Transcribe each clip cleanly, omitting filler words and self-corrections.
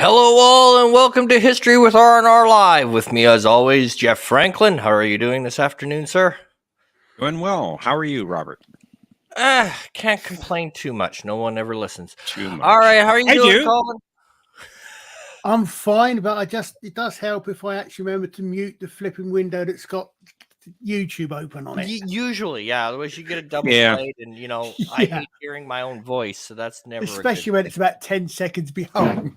Hello, all, and welcome to History with R&R Live. With me, as always, Jeff Franklin. How are you doing this afternoon, sir? Doing well. How are you, Robert? Can't complain too much. No one ever listens. Too much. All right, how are you doing, do. Colin? I'm fine, but it does help if I actually remember to mute the flipping window that's got YouTube open on it. Usually, yeah. Otherwise, you get a double Yeah. slate, and I Yeah. hate hearing my own voice, so that's never Especially when it's about 10 seconds behind.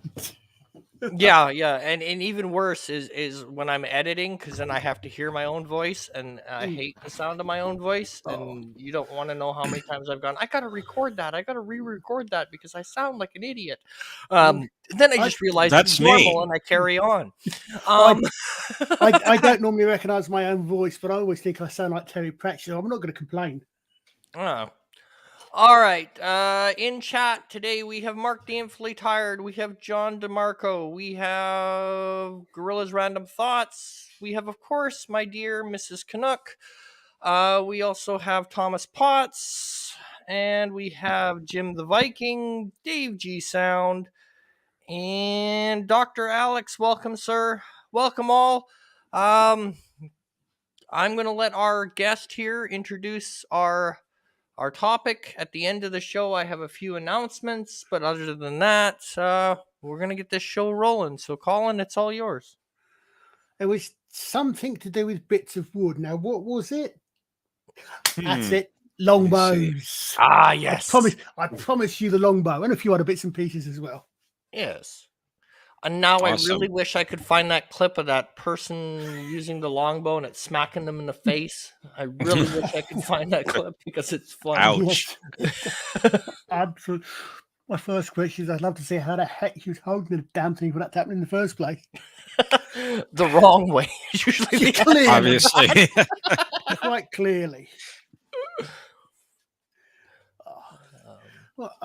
Yeah, and even worse is when I'm editing, because then I have to hear my own voice, and I hate the sound of my own voice. And you don't want to know how many times I've gone, I gotta record that, I gotta re-record that because I sound like an idiot. Then I just realized That's it's normal, me. and I carry on. I don't normally recognize my own voice, but I always think I sound like Terry Pratchett. I'm not going to complain. All right. In chat today, we have Mark the Infinitely Tired. We have John DeMarco. We have Gorilla's Random Thoughts. We have, of course, my dear Mrs. Canuck. We also have Thomas Potts. And we have Jim the Viking, Dave G Sound, and Dr. Alex. Welcome, sir. Welcome all. I'm going to let our guest here introduce our topic. At the end of the show, I have a few announcements, but other than that, we're going to get this show rolling. So, Colin, it's all yours. It was something to do with bits of wood. Now, what was it? That's it. Longbows. Ah, yes. I promise you the longbow and a few other bits and pieces as well. Yes. And now Awesome. I really wish I could find that clip of that person using the longbow and it's smacking them in the face. I really wish I could find that clip because it's funny. Ouch. Absolutely. My first question is I'd love to see how the heck he was holding the damn thing for that to happen in the first place. The wrong way. Usually Clearly. Obviously. Quite clearly. Well,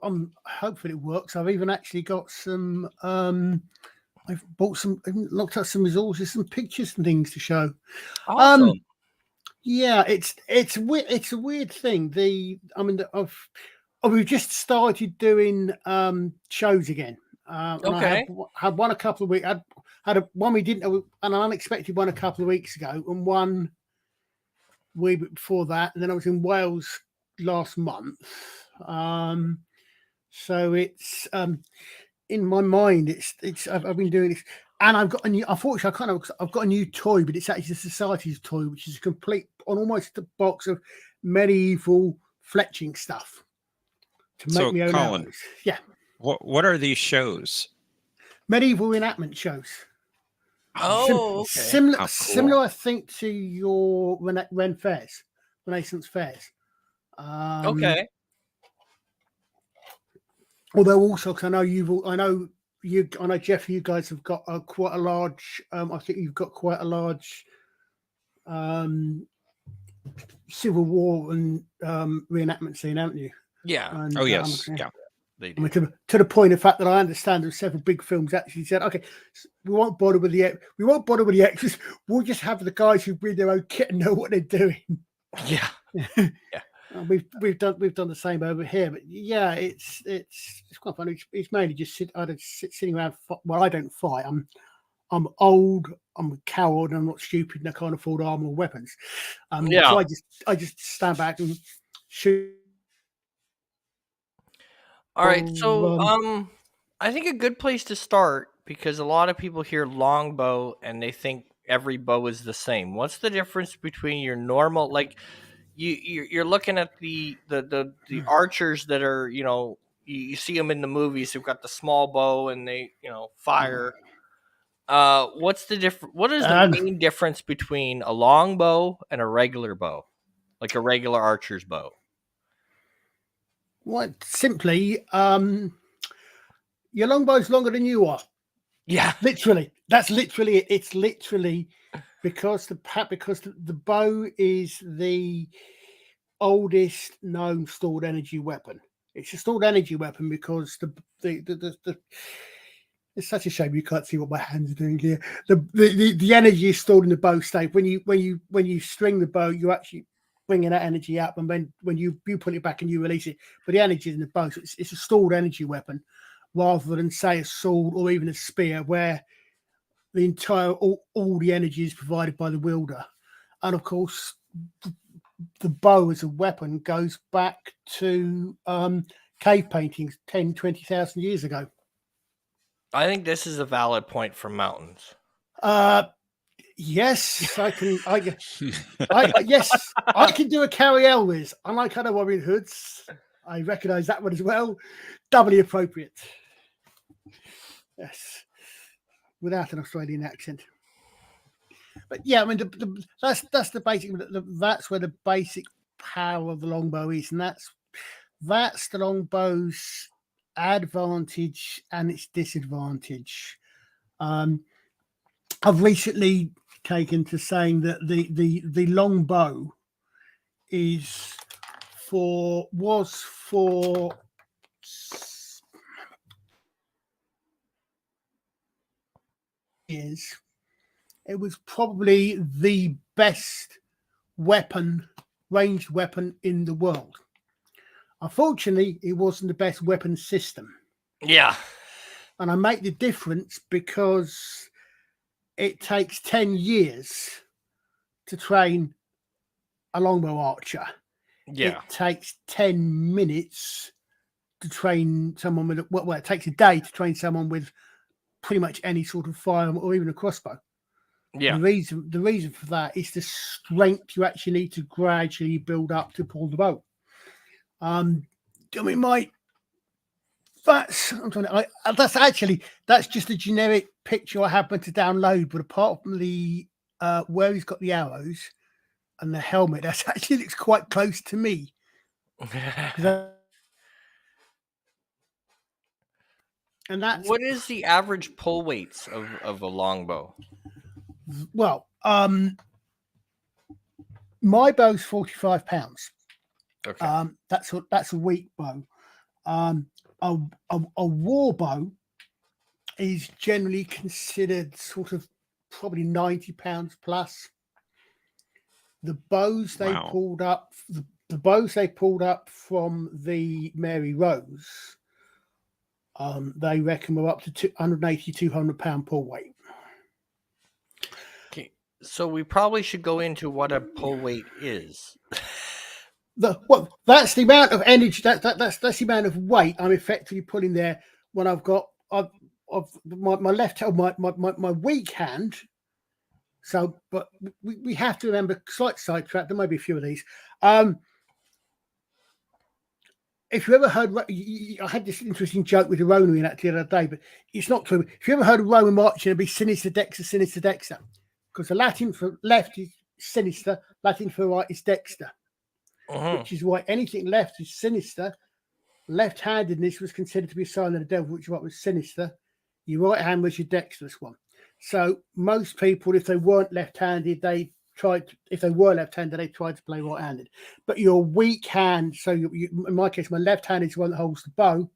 I'm hopefully it works. I've even actually got some. I've looked at some resources, some pictures and things to show. Awesome. Yeah, it's a weird thing. We've just started doing shows again. Okay. I had one a couple of weeks. I had one we didn't, an unexpected one a couple of weeks ago, and one week before that, and then I was in Wales last month. So it's in my mind. I've been doing this, and I've got a new. Unfortunately, I've got a new toy, but it's actually the Society's toy, which is a complete on almost a box of medieval fletching stuff to make me own Colin, arrows. Yeah. What are these shows? Medieval reenactment shows. Oh, okay. Similar, I think, to your Renaissance fairs. Okay. Although also, because I know Jeff, you guys have got quite a large. I think you've got quite a large Civil War and reenactment scene, haven't you? Yeah. And, Yes. Yeah. They I mean, do. to the point of fact that I understand that several big films actually said, okay, we won't bother with the extras. We'll just have the guys who bring their own kit and know what they're doing. Yeah. We've done the same over here, but yeah, it's quite funny. It's mainly just sitting around. Well, I don't fight. I'm old. I'm a coward. I'm not stupid, and I can't afford armor or weapons. So I just stand back and shoot. All right, so I think a good place to start, because a lot of people hear longbow and they think every bow is the same. What's the difference between your normal, like you're looking at the archers that are, you see them in the movies who've got the small bow and they fire. What's the difference? What is the main difference between a longbow and a regular bow, like a regular archer's bow? What simply, your longbow's longer than you are. Yeah, literally. That's literally it. It's literally because the bow is the oldest known stored energy weapon. It's a stored energy weapon because the it's such a shame you can't see what my hands are doing here. The energy is stored in the bow stave. When you string the bow, you actually bringing that energy up, and when you pull it back and you release it, but the energy is in the bow, so it's a stored energy weapon. rather than say a sword or even a spear, where the entire all the energy is provided by the wielder. And of course, the bow as a weapon goes back to cave paintings 10, 20,000 years ago. I think this is a valid point for mountains. Yes, I can. Yes, I can do a Carrie Elwes. Unlike other Robin Hoods, I recognise that one as well. Doubly appropriate. Yes, without an Australian accent. But yeah, I mean, that's the basic. That's where the basic power of the longbow is, and that's the longbow's advantage and its disadvantage. I've recently taken to saying that the longbow was for years. It was probably the best ranged weapon in the world. Unfortunately, it wasn't the best weapon system. Yeah. And I make the difference because it takes 10 years to train a longbow archer. Yeah. It takes 10 minutes to train someone with well, it takes a day to train someone with pretty much any sort of firearm or even a crossbow. Yeah. The reason for that is the strength you actually need to gradually build up to pull the bow. I mean, that's just a generic picture I happened to download, but apart from the where he's got the arrows and the helmet, that actually looks quite close to me. And that's what is the average pull weights of a longbow? Well, my bow's 45 pounds. Okay. That's a weak bow. A war bow is generally considered sort of probably 90 pounds plus. The bows they pulled up, the bows they pulled up from the Mary Rose, they reckon were up to 180, 200 pound pull weight. Okay. So we probably should go into what a pull weight is. That's the amount of energy. That's the amount of weight I'm effectively putting there when I've got my left hand, my weak hand. So, but we have to remember, slight sidetrack. There may be a few of these. If you ever heard, I had this interesting joke with the Roman in that the other day, but it's not true. If you ever heard of Roman marching, it'd be sinister dexter, because the Latin for left is sinister, Latin for right is dexter. Which is why anything left is sinister. Left-handedness was considered to be a sign of the devil, which is what was sinister. Your right hand was your dexterous one. So most people, if they weren't left-handed, they tried to play right-handed. But your weak hand, so in my case, my left hand is the one that holds the bow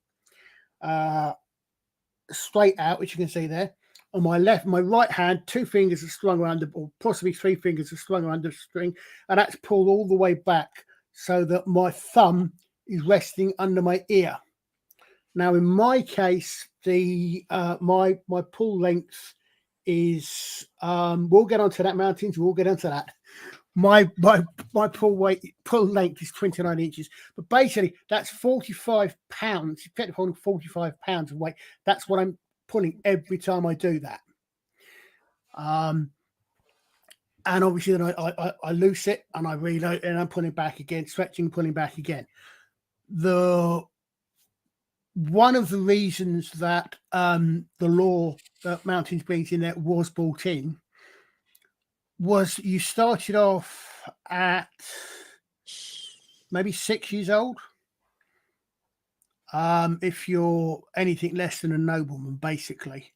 straight out, which you can see there. On my right hand, two fingers are strung around or possibly three fingers are strung around the string, and that's pulled all the way back, so that my thumb is resting under my ear. Now, in my case, the my pull length is we'll get onto that, mountains. We'll get onto that. My pull length is 29 inches, but basically that's 45 pounds. Effectively holding 45 pounds of weight. That's what I'm pulling every time I do that. And obviously then I loose it and I reload and I'm pulling back again, stretching, pulling back again. One of the reasons that the law that mountains brings in there was brought in was you started off at maybe 6 years old. If you're anything less than a nobleman, basically.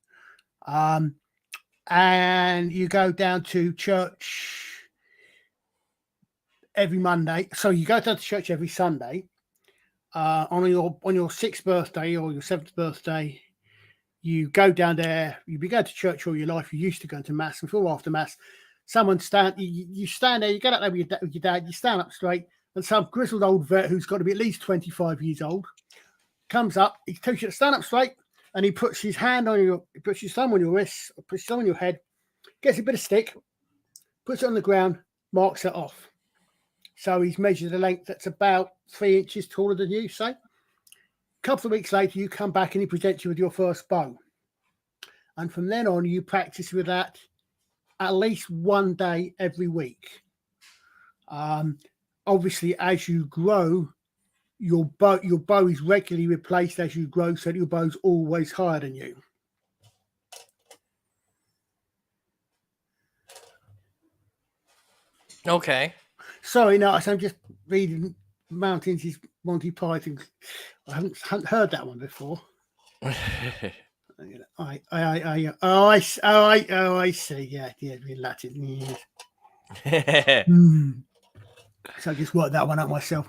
And you go down to church every Monday. So you go down to church every Sunday. On your 6th birthday or your 7th birthday, you go down there. You've been going to church all your life. You're used to going to mass, and before after mass, you stand there. You get up there with your dad. You stand up straight, and some grizzled old vet who's got to be at least 25 years old comes up. He tells you to stand up straight. and he puts his hand on your, he puts his thumb on your wrist, puts his thumb on your head, gets a bit of stick, puts it on the ground, marks it off. So he's measured a length that's about 3 inches taller than you, say. A couple of weeks later, you come back and he presents you with your first bow. And from then on, you practice with that at least one day every week. Obviously, as you grow, your bow is regularly replaced as you grow, so your bow's always higher than you. Okay. Sorry, no, I'm just reading Mountains is Monty Python. I haven't heard that one before. I see. Yeah, in Latin. Yeah. So I just worked that one out myself.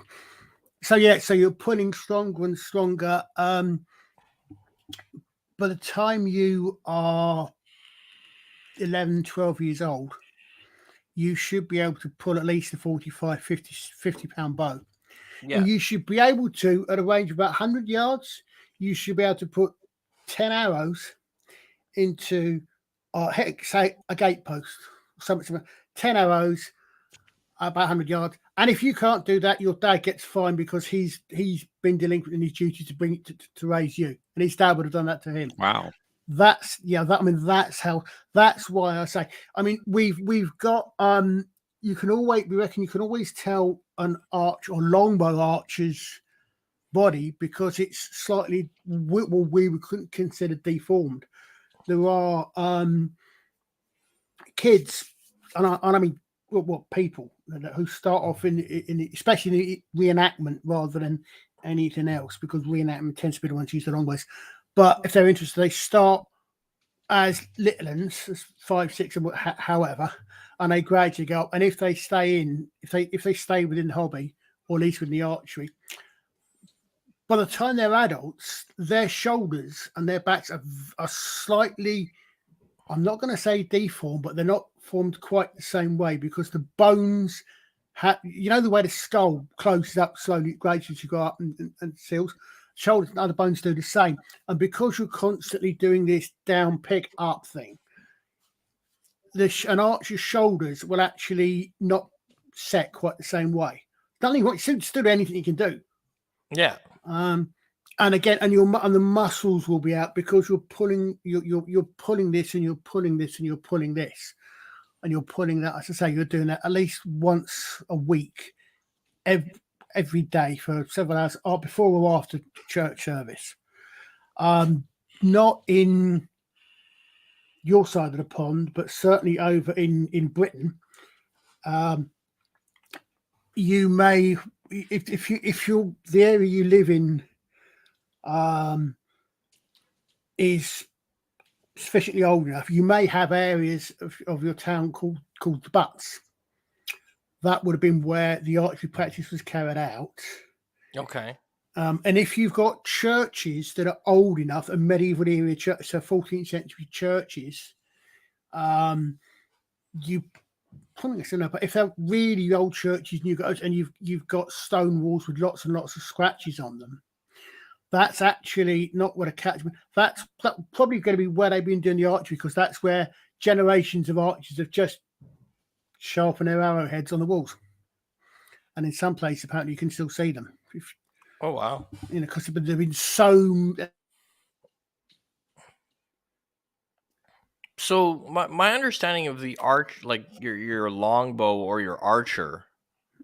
So yeah, so you're pulling stronger and stronger. By the time you are 11, 12 years old, you should be able to pull at least a 45, 50 pound bow. Yeah. And you should be able to, at a range of about 100 yards, you should be able to put 10 arrows into, say, a gate post. Something, 10 arrows about 100 yards. And if you can't do that, your dad gets fined because he's been delinquent in his duty to bring it to raise you. And his dad would have done that to him. Wow. That's why I say, I mean, we've got, you can always tell an arch or longbow archer's body because it's slightly what we would consider deformed. There are kids, and I mean, what people who start off in especially in reenactment rather than anything else, because reenactment tends to be the ones who use the longbows. But if they're interested, they start as little uns, 5, 6, and however, and they gradually go up. And if they stay within the hobby, or at least within the archery, by the time they're adults, their shoulders and their backs are slightly, I'm not going to say deformed, but they're not formed quite the same way because the bones have, the way the skull closes up slowly, gradually as you go up and seals. Shoulders and other bones do the same. And because you're constantly doing this down, pick up thing, an archer's shoulders will actually not set quite the same way. Nothing, still anything you can do. Yeah. And again, and the muscles will be out because you're pulling, you're pulling this and you're pulling this and you're pulling this and you're pulling that. As I say, you're doing that at least once a week, every day for several hours, before or after church service. Not in your side of the pond, but certainly over in Britain. You may, if you're the area you live in is sufficiently old enough, you may have areas of your town called the butts. That would have been where the archery practice was carried out. Okay. And if you've got churches that are old enough, and medieval era churches, so 14th century churches, you probably know, but if they're really old churches and you've got stone walls with lots and lots of scratches on them, that's actually not what a catchment. That's probably going to be where they've been doing the archery, because that's where generations of archers have just sharpened their arrowheads on the walls. And in some places, apparently, you can still see them. Oh wow! Because they've been so. So my understanding of the arch, like your longbow or your archer,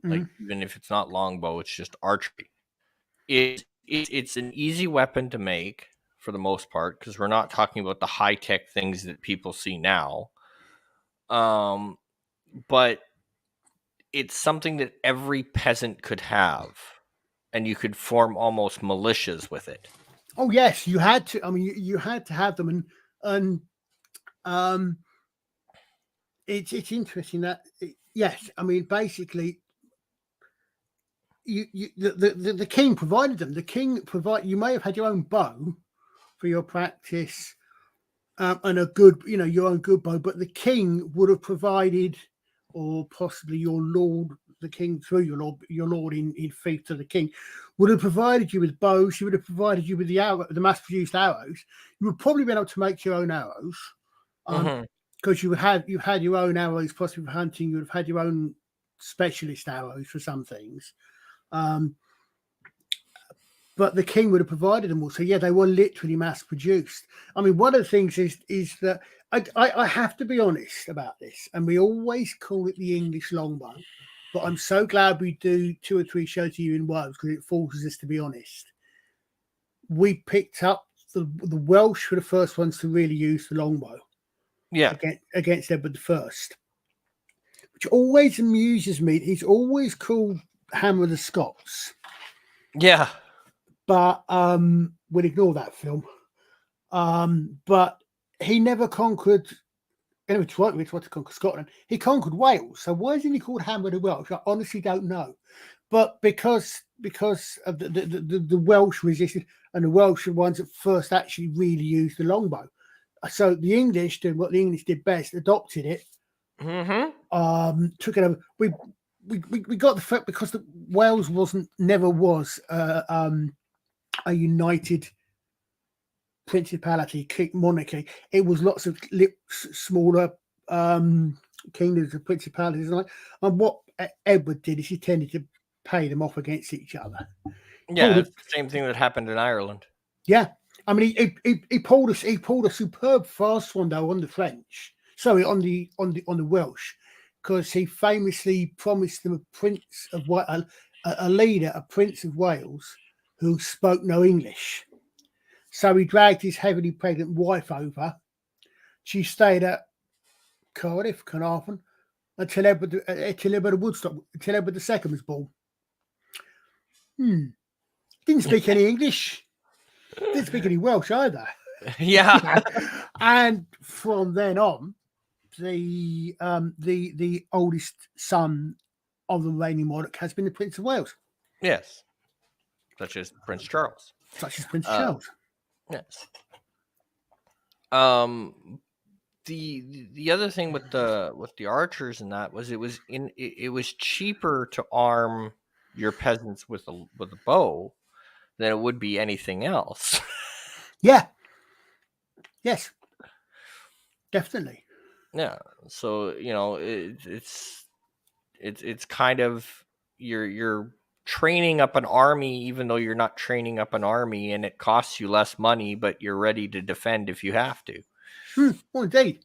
like even if it's not longbow, it's just archery. It's an easy weapon to make for the most part, because we're not talking about the high tech things that people see now. But it's something that every peasant could have, and you could form almost militias with it. Oh yes, you had to. I mean, you had to have them, and it's interesting that yes, I mean, basically, the king provided them. The king you may have had your own bow for your practice, and a good, your own good bow, but the king would have provided, or possibly your lord, the king through your lord in fief to the king, would have provided you with bows. She would have provided you with the mass-produced arrows. You would probably been able to make your own arrows, because you had your own arrows, possibly for hunting. You would have had your own specialist arrows for some things. But the king would have provided them all. So yeah, they were literally mass produced. I mean, one of the things is that I have to be honest about this, and we always call it the English longbow. But I'm so glad we do 2 or 3 shows to you in Wales, because it forces us to be honest. We picked up the Welsh were the first ones to really use the longbow. Yeah. Against Edward I, which always amuses me. He's always called Hammer of the Scots. Yeah. But we'll ignore that film. But he never conquered. Anyway, tried to conquer Scotland. He conquered Wales. So why isn't he called Hammer of the Welsh? I honestly don't know. But because of the Welsh resisted, and the Welsh are the ones that first actually really used the longbow. So the English did what the English did best, adopted it, took it over. We got the fact, because the Wales never was a united principality, monarchy. It was lots of smaller kingdoms and principalities. And what Edward did is he tended to pay them off against each other. Yeah, it's the same thing that happened in Ireland. Yeah, I mean, he pulled a superb fast one though on the French. Sorry, on the Welsh, because he famously promised them a prince of a leader, a prince of Wales, who spoke no English. So he dragged his heavily pregnant wife over. She stayed at Cardiff, Carnarvon, until Edward Woodstock, until Edward II was born. Didn't speak any English. Didn't speak any Welsh either. Yeah. And from then on, the oldest son of the reigning monarch has been the Prince of Wales. Yes. Such as Prince Charles. Charles. Yes. The other thing with the archers and that was it was cheaper to arm your peasants with a bow than it would be anything else. Yeah. Yes. Definitely. Yeah. So it's kind of you're training up an army, even though you're not training up an army, and it costs you less money, but you're ready to defend if you have to. Well, indeed.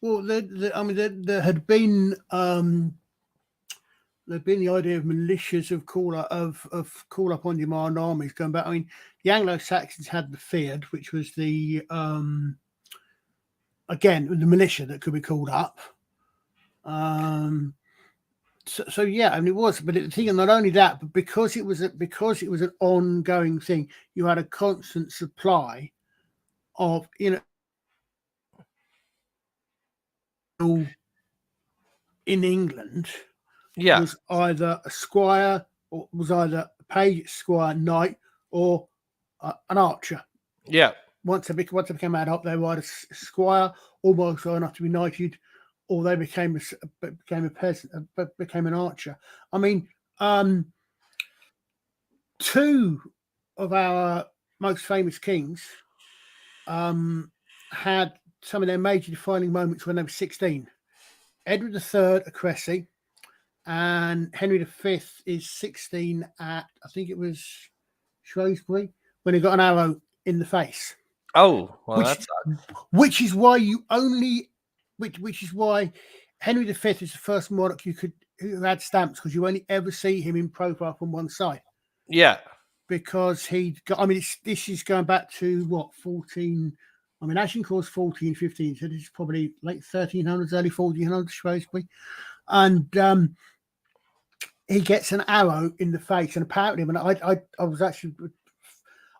Well, there had been the idea of militias of call up on demand armies going back. I mean, the Anglo-Saxons had the Fyrd, which was the again the militia that could be called up. So yeah, I mean it was, but the thing, not only that, but because it was an ongoing thing, you had a constant supply of in England. Yeah. Was either a squire, or was either a page, squire, knight, or an archer. Yeah. Once they became adult, they were either a squire, almost enough to be knighted, or they became a peasant, became an archer. I mean, 2 of our most famous kings had some of their major defining moments when they were 16. Edward III at Cressy, and Henry V is 16 at, I think it was Shrewsbury, when he got an arrow in the face. Oh, well, that's which is why which is why Henry V is the first monarch who had stamps, because you only ever see him in profile from one side. Yeah. Because this is going back to what, 14. I mean, Agincourt's 14, 15, so this is probably late 1300s, early 1400s, Shrewsbury. And he gets an arrow in the face, and apparently, when I was actually,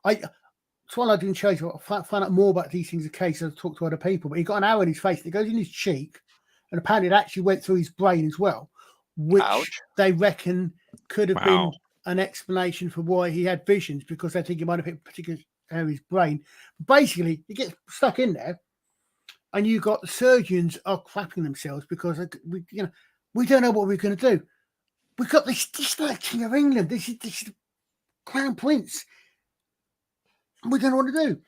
it's one I didn't show you. I find out more about these things in case I talk to other people. But he got an arrow in his face, and it goes in his cheek, and apparently it actually went through his brain as well, which they reckon could have been an explanation for why he had visions, because they think it might have hit a particular area of his brain. Basically, it gets stuck in there, and you got the surgeons are crapping themselves because we don't know what we're going to do. we've got this like King of England. This is Crown Prince. We don't know what to do.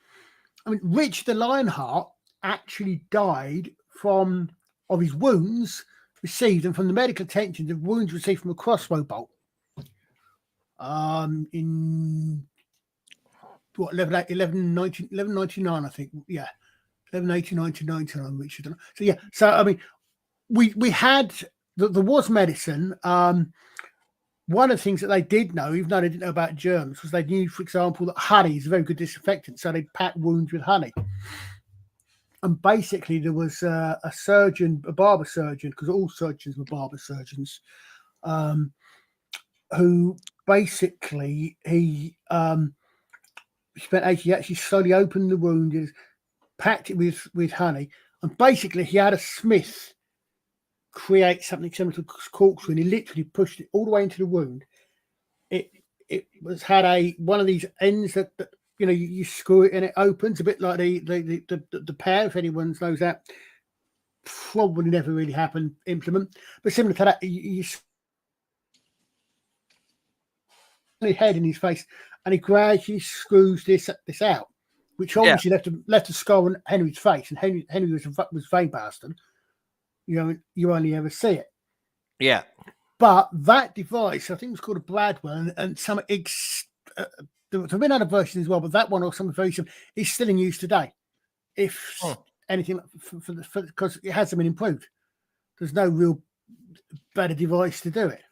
I mean, Richard the Lionheart actually died of his wounds received and from the medical attention of wounds received from a crossbow bolt. In what 1199, I think. Yeah, 1189 to 99, Richard. So yeah, so I mean, we had there was medicine. One of the things that they did know, even though they didn't know about germs, was they knew, for example, that honey is a very good disinfectant. So they'd pack wounds with honey. And basically, there was a surgeon, a barber surgeon, because all surgeons were barber surgeons, who basically he actually slowly opened the wound, packed it with honey, and basically he had a smith create something similar to corkscrew, and he literally pushed it all the way into the wound. It had one of these ends that you screw it and it opens, a bit like the pear, if anyone knows that. Probably never really happened implement, but similar to that, you head in his face, and he gradually screws this out, which obviously left a scar on Henry's face, and Henry was vein bastard. You only ever see it. Yeah. But that device, I think it was called a Bradwell, and some there have been other versions as well, but that one or something very similar is still in use today. If anything, because it hasn't been improved. There's no real better device to do it.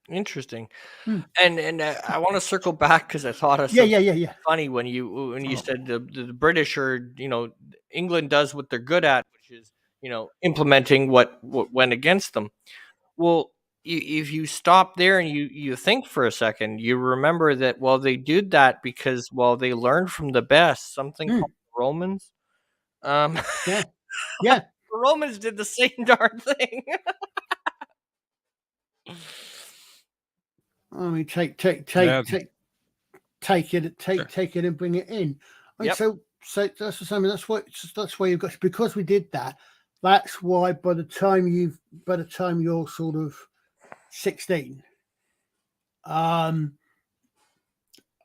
Interesting. And I want to circle back because I thought of something funny when you said the British are, England does what they're good at, which is, implementing what went against them. Well, if you stop there and you think for a second, you remember that, they did that because, they learned from the best, something called the Romans. Yeah. The Romans did the same darn thing. I mean, take it and bring it in. I mean, so that's the same. That's why you've got, because we did that. That's why by the time you're sort of 16, I'm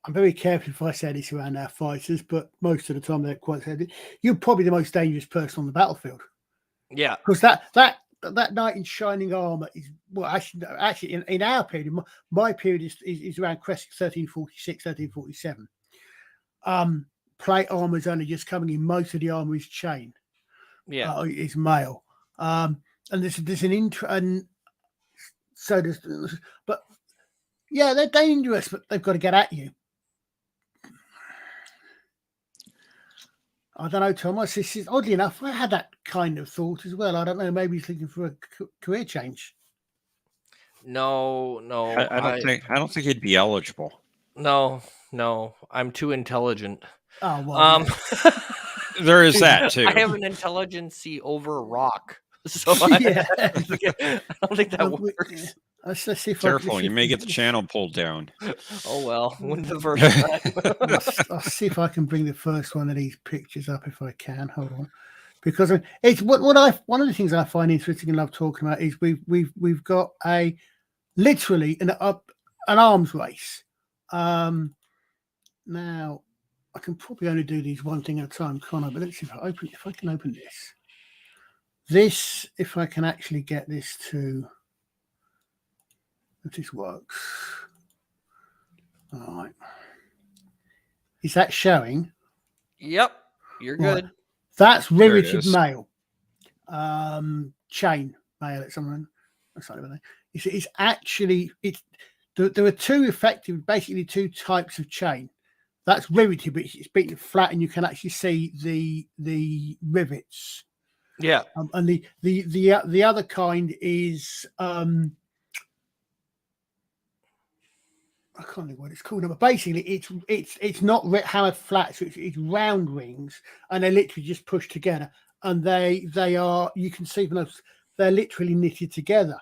very careful if I say this around our fighters, but most of the time they're quite said. You're probably the most dangerous person on the battlefield. Yeah, because that knight in shining armor is actually in our period. My period is around Crest 1346, 1347. Plate armor is only just coming in. Most of the armor is chain. Is mail. And there's an intro, and so there's, but yeah, they're dangerous, but they've got to get at you. I don't know, Thomas. This is oddly enough, I had that kind of thought as well. I don't know. Maybe he's looking for a career change. No. I don't think he'd be eligible. No. I'm too intelligent. Oh well. There is that too. I have an intelligency over rock, so I don't think that works. Let's see if Careful, you may get the channel pulled down. Oh well, when's the first time? I'll see if I can bring the first one of these pictures up if I can. Hold on, because it's one of the things I find interesting and love talking about is we've got literally an arms race. Now I can probably only do these one thing at a time, can't I? But let's see if I can open this. If I can actually get this to. If this works. All right. Is that showing? Yep, you're good. Right. That's riveted mail. Chain mail at something. It's actually there are basically two types of chain. That's riveted, but it's beaten flat, and you can actually see the rivets. Yeah. And the other kind is I can't think what it's called, but basically it's not hammered flat, so it's round rings, and they're literally just pushed together, and they are, you can see from those, they're literally knitted together.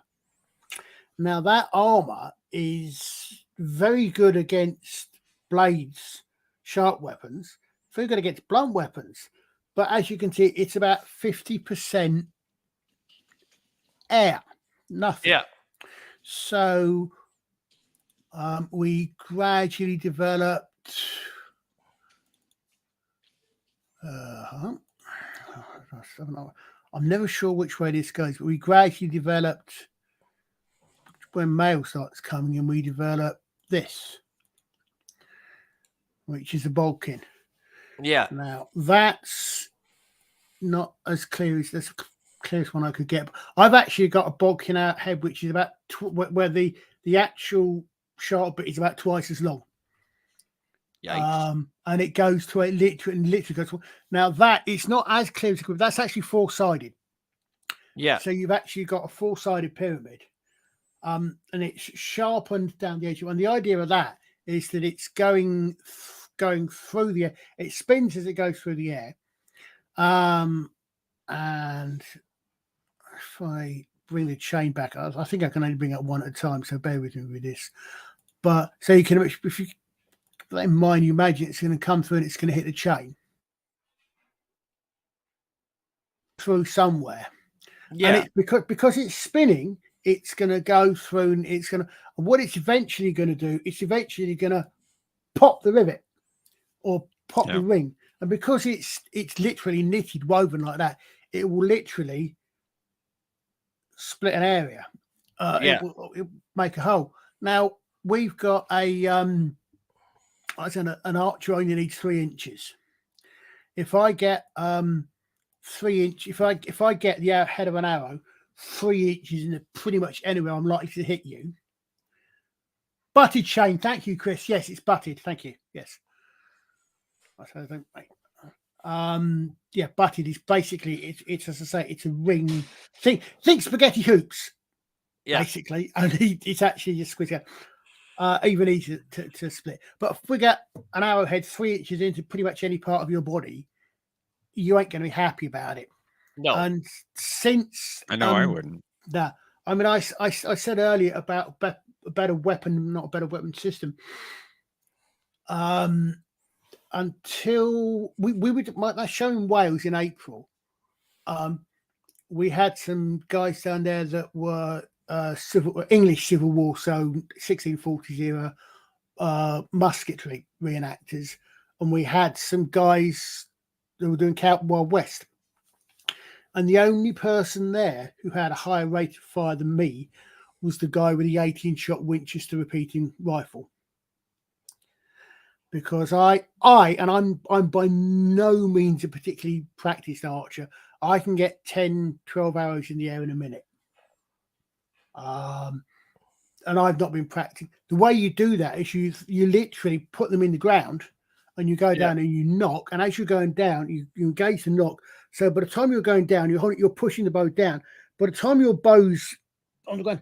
Now that armor is very good against blades, sharp weapons, very good against blunt weapons, but as you can see, it's about 50% air, nothing. Yeah. So we gradually developed. I'm never sure which way this goes, but we gradually developed when mail starts coming, and we develop this, which is a bulking. Yeah. Now that's not as clear as this clearest one I could get. I've actually got a bulking out head, which is about where the actual sharp bit is about twice as long. Yikes. And it goes to a literally goes to, now that it's not as clear as it could, that's actually four-sided. Yeah. So you've actually got a four-sided pyramid. And it's sharpened down the edge. And the idea of that is that it's going through the air. It spins as it goes through the air. And if I bring the chain back, I think I can only bring up one at a time, so bear with me with this. But so you can, if you let in mind, you imagine it's going to come through and it's going to hit the chain through somewhere. Yeah. And it's because it's spinning, it's going to go through, and it's going to, and what it's eventually going to do, it's eventually going to pop the rivet or pop the ring. And because it's literally knitted, woven like that, it will literally split an area. It will make a hole. Now we've got a an archer only needs 3 inches. If I get 3 inch, if I get the head of an arrow 3 inches in pretty much anywhere, I'm likely to hit you. Butted chain, thank you, Chris. Yes, it's butted. Thank you. Yes. Yeah, butted is basically it's as I say, it's a ring. Think spaghetti hoops. Yeah. Basically, only it's actually just squeeze out. Even easier to split. But if we get an arrowhead 3 inches into pretty much any part of your body, you ain't going to be happy about it. No. And since I know I wouldn't. That I mean, I said earlier about a better weapon, not a better weapon system. Until we would that show in Wales in April, we had some guys down there that were English Civil War, so 1640s era musketry reenactors, and we had some guys that were doing Camp Wild West. And the only person there who had a higher rate of fire than me was the guy with the 18-shot Winchester repeating rifle. Because I'm by no means a particularly practiced archer. I can get 10, 12 arrows in the air in a minute. And I've not been practicing. The way you do that is you literally put them in the ground and you go down and you knock. And as you're going down, you engage the knock. So by the time you're going down, you're pushing the bow down. By the time your bow's on the ground,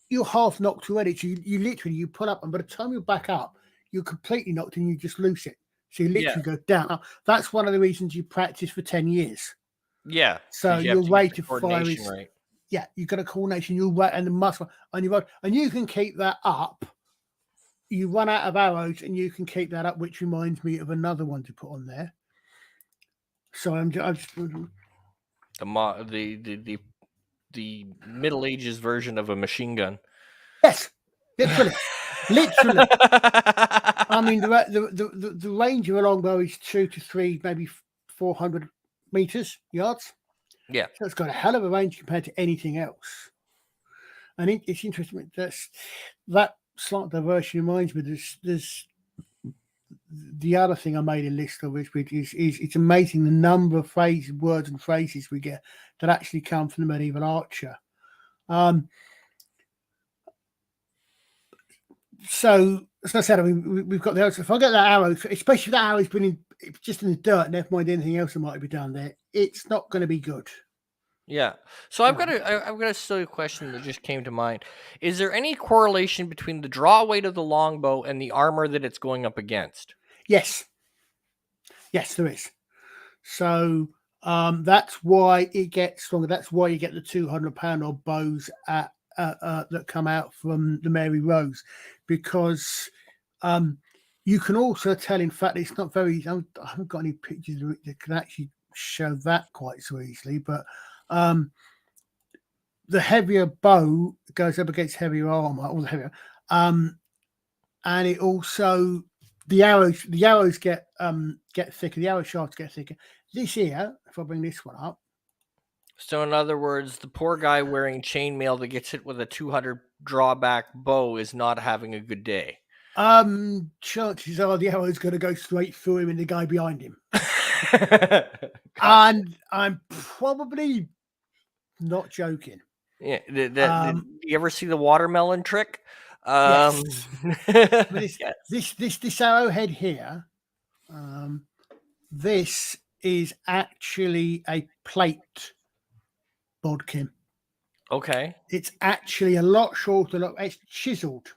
you're half knocked already. So you literally pull up, and by the time you're back up, you're completely knocked and you just loose it. So you literally go down. Now, that's one of the reasons you practice for 10 years. Yeah. So your rate of fire is right. Yeah, you've got a coordination, you'll wait, and the muscle, and you can keep that up. You run out of arrows, and you can keep that up, which reminds me of another one to put on there. So I'm just the Middle Ages version of a machine gun. Yes, literally. I mean, the range of a longbow is 2 to 3, maybe 400 yards. Yeah, so it's got a hell of a range compared to anything else. And it's interesting that slight diversion reminds me. There's the other thing I made a list of is it's amazing the number of words and phrases we get that actually come from the medieval archer. So as I said, I mean, we've got the arrows. If I get that arrow, especially if that arrow's been just in the dirt, never mind anything else that might be done there, it's not going to be good. Yeah. So I've got a silly question that just came to mind. Is there any correlation between the draw weight of the longbow and the armor that it's going up against? Yes, there is. So that's why it gets stronger. That's why you get the 200-pound odd bows that come out from the Mary Rose, because you can also tell. In fact, it's not very. I haven't got any pictures that can actually show that quite so easily, but the heavier bow goes up against heavier armor, or the heavier, and it also the arrows get thicker. The arrow shafts get thicker. This here, if I bring this one up, So in other words, the poor guy wearing chainmail that gets hit with a 200 drawback bow is not having a good day. chances are the arrow's going to go straight through him and the guy behind him. Gotcha. And I'm probably not joking. Yeah, did you ever see the watermelon trick? Yes. Yes. This arrowhead here, this is actually a plate bodkin. Okay. It's actually a lot shorter. It's chiseled.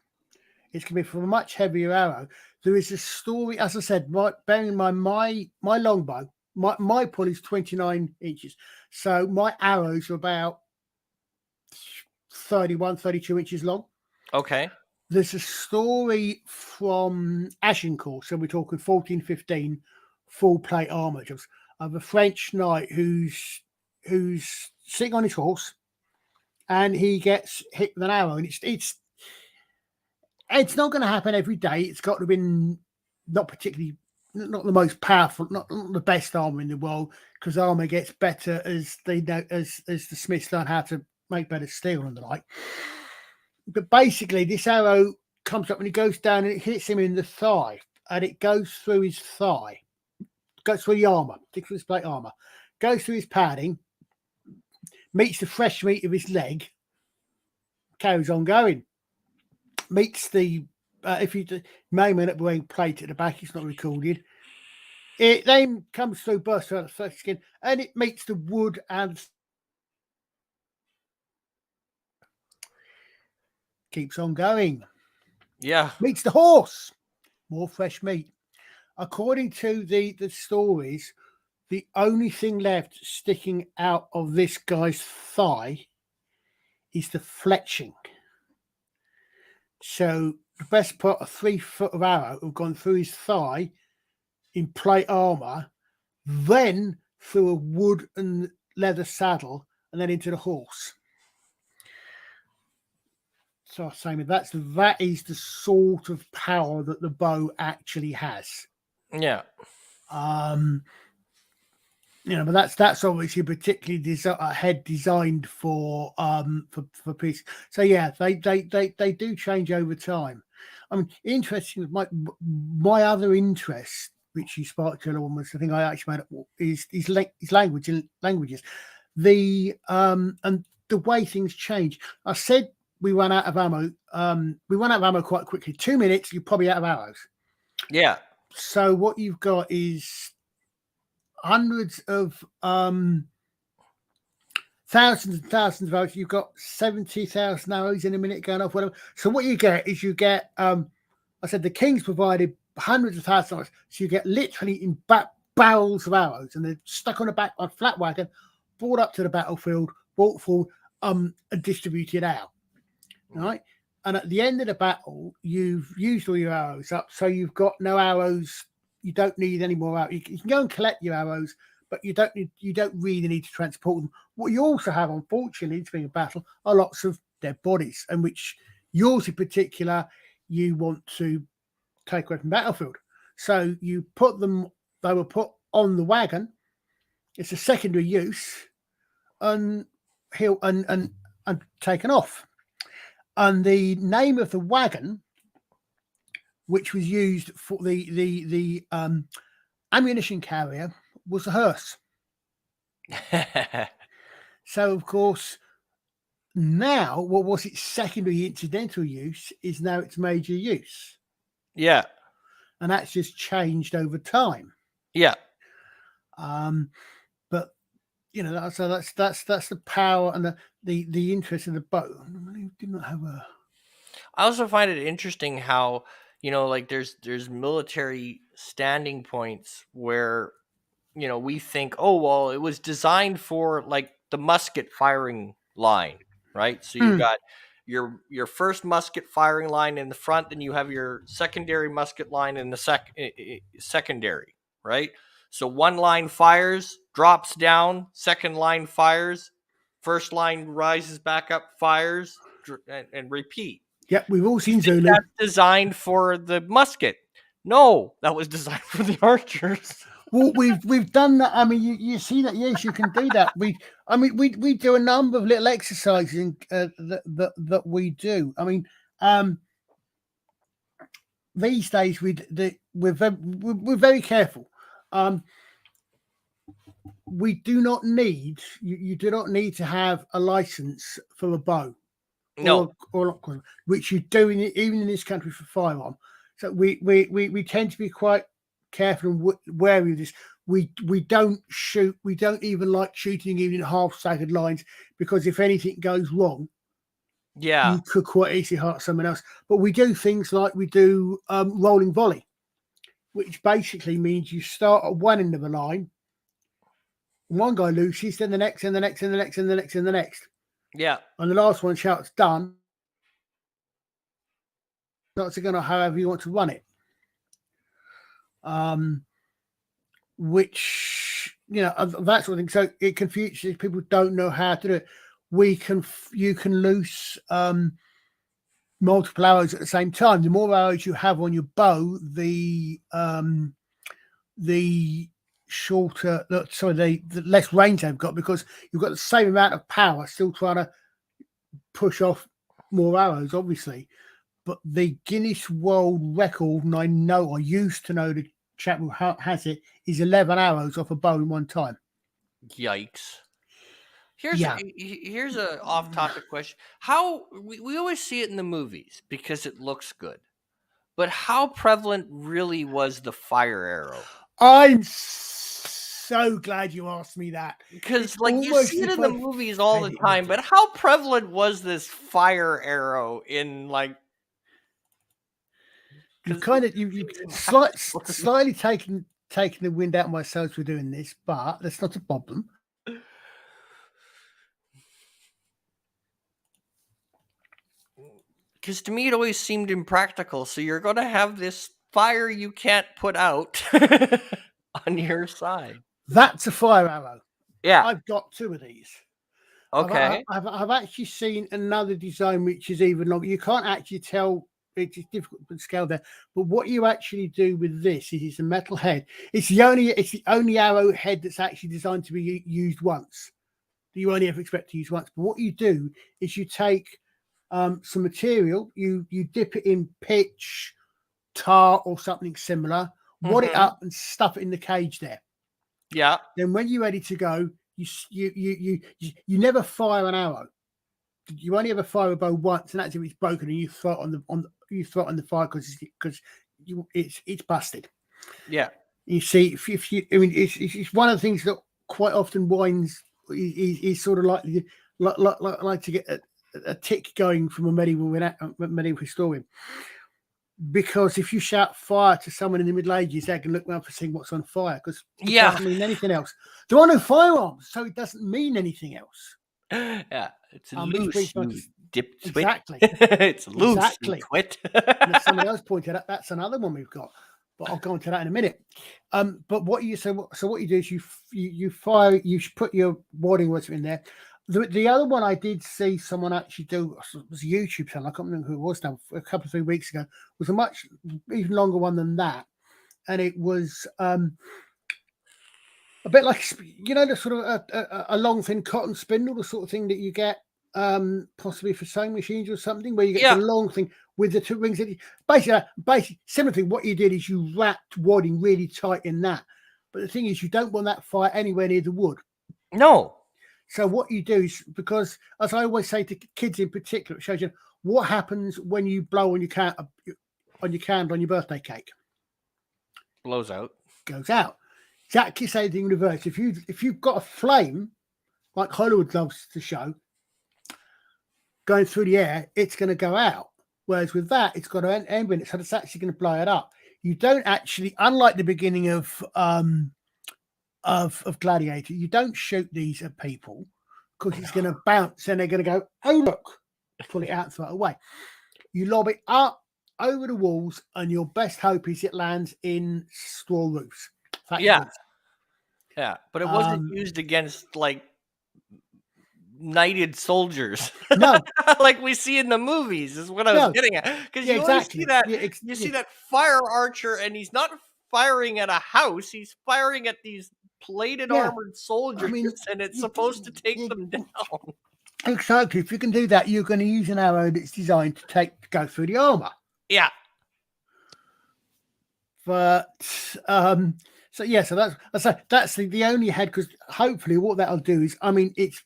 It's going to be from a much heavier arrow. There is a story, as I said, bearing in mind my longbow, my pull is 29 inches. So my arrows are about 31, 32 inches long. Okay. There's a story from Agincourt, so we're talking 1415, full plate armor, of a French knight who's sitting on his horse, and he gets hit with an arrow, and it's not going to happen every day. It's got to be not the most powerful, not the best armor in the world, because armor gets better as they know as the smiths learn how to make better steel and the like. But basically, this arrow comes up and it goes down and it hits him in the thigh, and it goes through his thigh, goes through the armor, through his plate armor, goes through his padding, meets the fresh meat of his leg, carries on going, meets the if you may not be wearing plate at the back, it's not recorded. It then comes through, bursts out the skin, and it meets the wood and keeps on going. Yeah. Meets the horse, more fresh meat. According to the stories, the only thing left sticking out of this guy's thigh is the fletching. So the best part of 3 foot of arrow have gone through his thigh in plate armor, then through a wood and leather saddle, and then into the horse. So I'm saying that is the sort of power that the bow actually has. Yeah. But that's obviously particularly head designed for peace. So yeah, they do change over time. I mean, interesting. My other interest, which you sparked earlier on, was the thing I actually made up, is languages. And the way things change. I said we run out of ammo. We run out of ammo quite quickly. 2 minutes, you're probably out of arrows. Yeah. So what you've got is hundreds of thousands and thousands of arrows. You've got 70,000 arrows in a minute going off, whatever. So what you get is I said the king's provided hundreds of thousands of arrows. So you get literally in barrels of arrows, and they're stuck on the back on a flat wagon, brought up to the battlefield, brought forward, and distributed out. Right. And at the end of the battle, you've used all your arrows up, so you've got no arrows. You don't need any more arrows. You can go and collect your arrows, but you don't really need to transport them. What you also have, unfortunately, to being a battle, are lots of dead bodies, and which yours in particular you want to take away from the battlefield. So you put them; they were put on the wagon. It's a secondary use, and taken off. And the name of the wagon, which was used for the ammunition carrier, was a hearse. So, of course, now what was its secondary incidental use is now its major use. Yeah. And that's just changed over time. Yeah. But so that's the power and the interest in the bow. I did not have a. I also find it interesting how, like there's military standing points where, we think, oh, well, it was designed for like the musket firing line, right? So you've got your first musket firing line in the front, then you have your secondary musket line in the secondary, right? So one line fires, drops down, second line fires, First line rises back up, fires, and repeat. Yep, we've all seen You think Zulu. that's designed for the musket? No, that was designed for the archers. Well, we've done that. I mean, you see that? Yes, you can do that. We do a number of little exercises that we do. I mean, these days we're very careful. We do not need you do not need to have a license for a bow, No. or which you do even in this country for firearm. So we tend to be quite careful and wary of this. We don't shoot. We don't even like shooting even in half staggered lines, because if anything goes wrong, Yeah. you could quite easily hurt someone else. But we do things like we do rolling volley, which basically means you start at one end of the line, one guy looses, then the next, and the next, and the next, and the next, and the next. Yeah. And the last one shouts done. That's going to however you want to run it. Which, that sort of thing. So it confuses people, don't know how to do it. You can loose multiple arrows at the same time. The more arrows you have on your bow, the shorter, the less range they've got, because you've got the same amount of power still trying to push off more arrows, obviously. But the Guinness World Record, and I used to know the chap who has it, is 11 arrows off a bow in one time. Yikes. Here's a off-topic question. How we always see it in the movies because it looks good, but how prevalent really was the fire arrow? I'm so glad you asked me that, because you see it in the movies all the time. But how prevalent was this fire arrow in You slightly taking the wind out of my sails for doing this, but that's not a problem. Because to me, it always seemed impractical. So you're going to have this fire you can't put out on your side. That's a fire arrow. Yeah. I've got two of these. Okay. I've actually seen another design which is even longer. You can't actually tell. It's difficult to scale there. But what you actually do with this is it's a metal head. It's the only arrow head that's actually designed to be used once. That you only ever expect to use once. But what you do is you take some material, you dip it in pitch, tar, or something similar, wad it up and stuff it in the cage there. Yeah. Then when you're ready to go, you never fire an arrow. You only ever fire a bow once, and that's if it's broken, and you throw it on the fire because it's busted. Yeah. You see, it's one of the things that quite often wines is sort of like to get a tick going from a medieval historian, because if you shout fire to someone in the Middle Ages, they can look around for seeing what's on fire, because it doesn't mean anything else. There are no firearms, so it doesn't mean anything else. Yeah, it's loose. Dip twit. Exactly. It's loose. Exactly. Twit. And as somebody else pointed out, that's another one we've got. But I'll go into that in a minute. But what you do is you fire, you put your wadding words in there. The other one I did see someone actually do was a YouTube channel. I can't remember who it was now. A couple of 3 weeks ago, was a much even longer one than that, and it was a bit like the sort of a long thin cotton spindle, the sort of thing that you get possibly for sewing machines or something, where you get the long thing with the two rings. Basically, similar thing. What you did is you wrapped wadding really tight in that. But the thing is, you don't want that fire anywhere near the wood. No. So what you do is, because as I always say to kids in particular, it shows you what happens when you blow on your candle on your birthday cake. Blows out. Goes out. Exactly same thing in reverse. If you've got a flame, like Hollywood loves to show, going through the air, it's going to go out. Whereas with that, it's got an ember in it, so it's actually going to blow it up. You don't actually, unlike the beginning of Gladiator, you don't shoot these at people, because it's going to bounce and they're going to go, oh look, pull it out and throw it away. You lob it up over the walls, and your best hope is it lands in straw roofs. Yeah, but it wasn't used against knighted soldiers No, like we see in the movies is what I was no, getting at, because yeah, you always see exactly. that Yeah, you yeah, see that fire archer, and he's not firing at a house, he's firing at these plated yeah. armored I soldiers, mean, and it's you, supposed to take you, them down. exactly. If you can do that, you're going to use an arrow that's designed to go through the armor. Yeah, But so yeah, so that's the only head, because hopefully what that'll do is, I mean, it's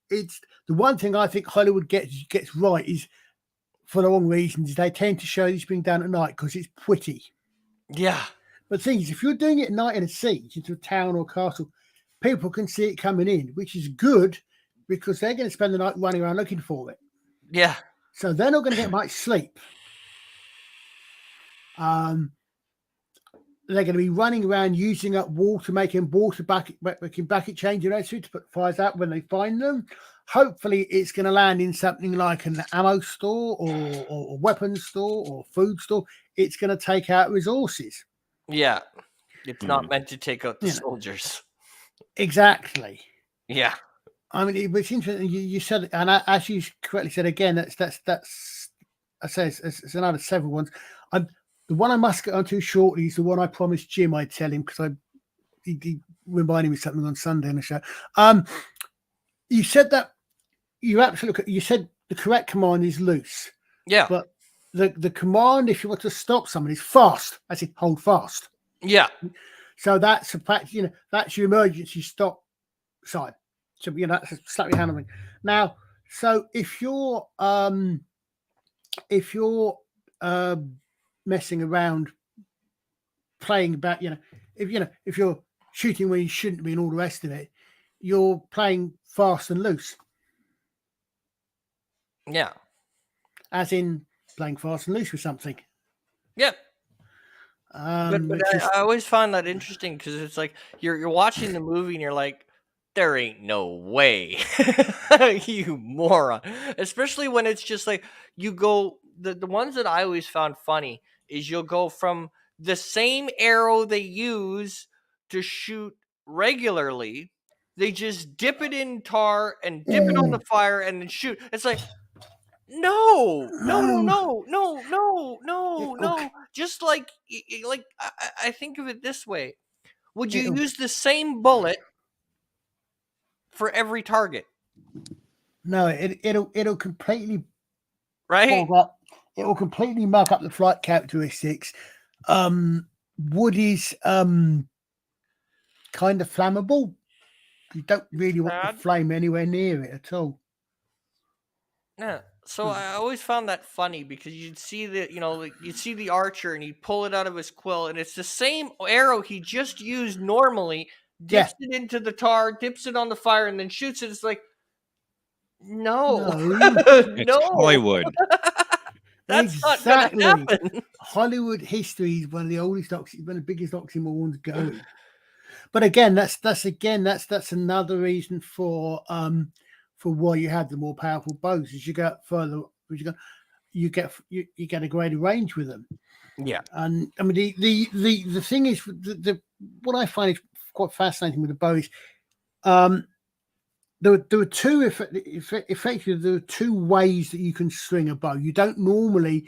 the one thing I think Hollywood gets right is, for the wrong reasons, they tend to show this being done at night because it's pretty. yeah, But the thing is, if you're doing it at night in a siege into a town or castle, people can see it coming in, which is good because they're going to spend the night running around looking for it. yeah, So they're not going to get much sleep. They're going to be running around using up water, making bucket changing their suit to put fires out when they find them. Hopefully, it's going to land in something like an ammo store or a weapons store or food store. It's going to take out resources. yeah. It's not meant to take out the You know. soldiers. Exactly. Yeah, I mean, it was interesting. You said, and as you correctly said again, that's. I say it's another several ones. The one I must get onto shortly is the one I promised Jim I'd tell him, because he reminded me something on Sunday on the show. You said that you said the correct command is loose. yeah, But the command, if you want to stop someone, is fast. As in hold fast. yeah, So that's a fact. That's your emergency stop sign. So that's a slap your hand on it. Now, so if you're messing around, playing about, if you're shooting where you shouldn't be and all the rest of it, you're playing fast and loose. yeah, As in playing fast and loose with something. yeah. But I always find that interesting, because it's like you're watching the movie and you're like, there ain't no way, you moron. Especially when it's just like you go, the ones that I always found funny is you'll go from the same arrow they use to shoot regularly, they just dip it in tar and dip it on the fire and then shoot. It's like, no, no, no, no, no, no, no, no. Just like I think of it this way. Would you use the same bullet for every target? No, it'll completely Right? fog up. It will completely muck up the flight characteristics. Wood is kind of flammable. You don't really want the flame anywhere near it at all. Yeah. So I always found that funny, because you'd see you'd see the archer and he'd pull it out of his quill, and it's the same arrow he just used normally, dips it into the tar, dips it on the fire, and then shoots it. It's like, no, It's no, Hollywood. that's not gonna happen. Hollywood history is one of the oldest, one of the biggest oxymorons going. But again, that's another reason for why you have the more powerful bows. As you go further, you get a greater range with them. Yeah. And I mean, the thing is, what I find is quite fascinating with the bow is, there are two effectively there are two ways that you can string a bow. You don't normally.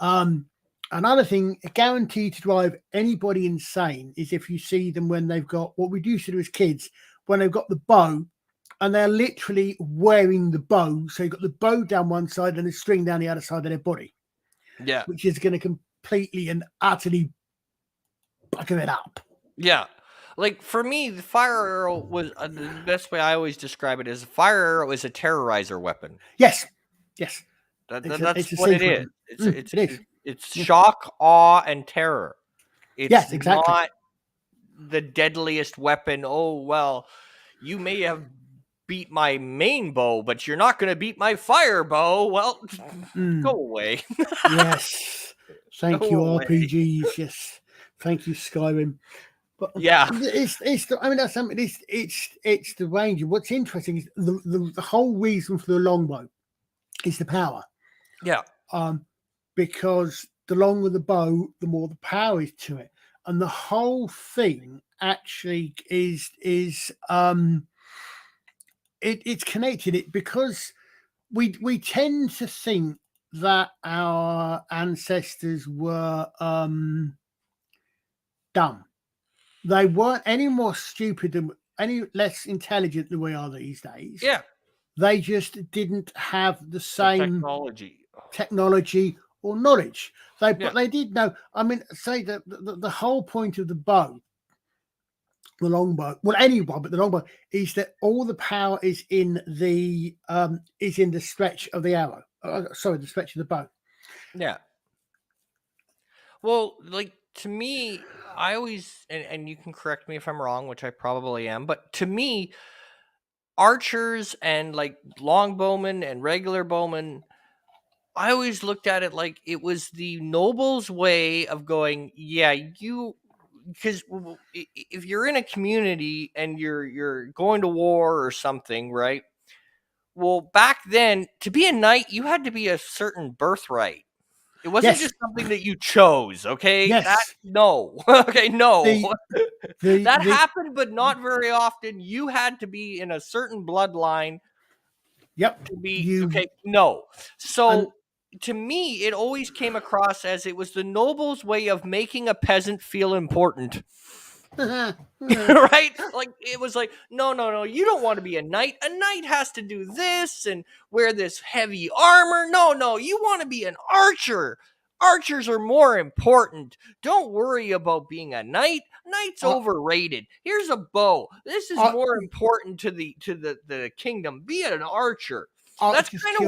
Another thing, guaranteed to drive anybody insane, is if you see them when they've got what we used to do as kids, when they've got the bow and they're literally wearing the bow. So you've got the bow down one side and the string down the other side of their body. Yeah. Which is going to completely and utterly bucket it up. Yeah. Like, for me, the fire arrow was the best way I always describe it is, a fire arrow is a terrorizer weapon. Yes. Yes. That's what it is. It is. It's shock, awe, and terror. It's exactly. not the deadliest weapon. Oh, well, you may have beat my main bow, but you're not going to beat my fire bow. Well, go away. Yes. Thank you, RPGs. Yes. Thank you, Skyrim. But yeah, it's that's something. It's the range. What's interesting is the whole reason for the longbow is the power. Yeah. Because the longer the bow, the more the power is to it, and the whole thing actually is it's connected. It because we tend to think that our ancestors were dumb. They weren't any more stupid than any less intelligent than we are these days. Yeah. They just didn't have the The same technology. or knowledge. Yeah. But they did know. I mean, say that the whole point of the bow, the longbow, well, any bow, but the longbow is that all the power is in the stretch of the arrow. Sorry, the stretch of the bow. Yeah. Well, like to me, I always and you can correct me if I'm wrong, which I probably am, but to me, archers and like longbowmen and regular bowmen, I always looked at it like it was the noble's way of going, yeah, you because if you're in a community and you're going to war or something, right? Well, back then, to be a knight, you had to be a certain birthright. It wasn't Yes. just something that you chose, okay? Yes. No. Okay, no. That The happened, but not very often. You had to be in a certain bloodline yep. to be okay. No. And So to me, it always came across as it was the noble's way of making a peasant feel important. Right? Like it was like, no, you don't want to be a knight. A knight has to do this and wear this heavy armor. No, you want to be an archer. Archers are more important. Don't worry about being a knight. Knight's overrated. Here's a bow. This is more important to the kingdom. Be an archer. That's kind of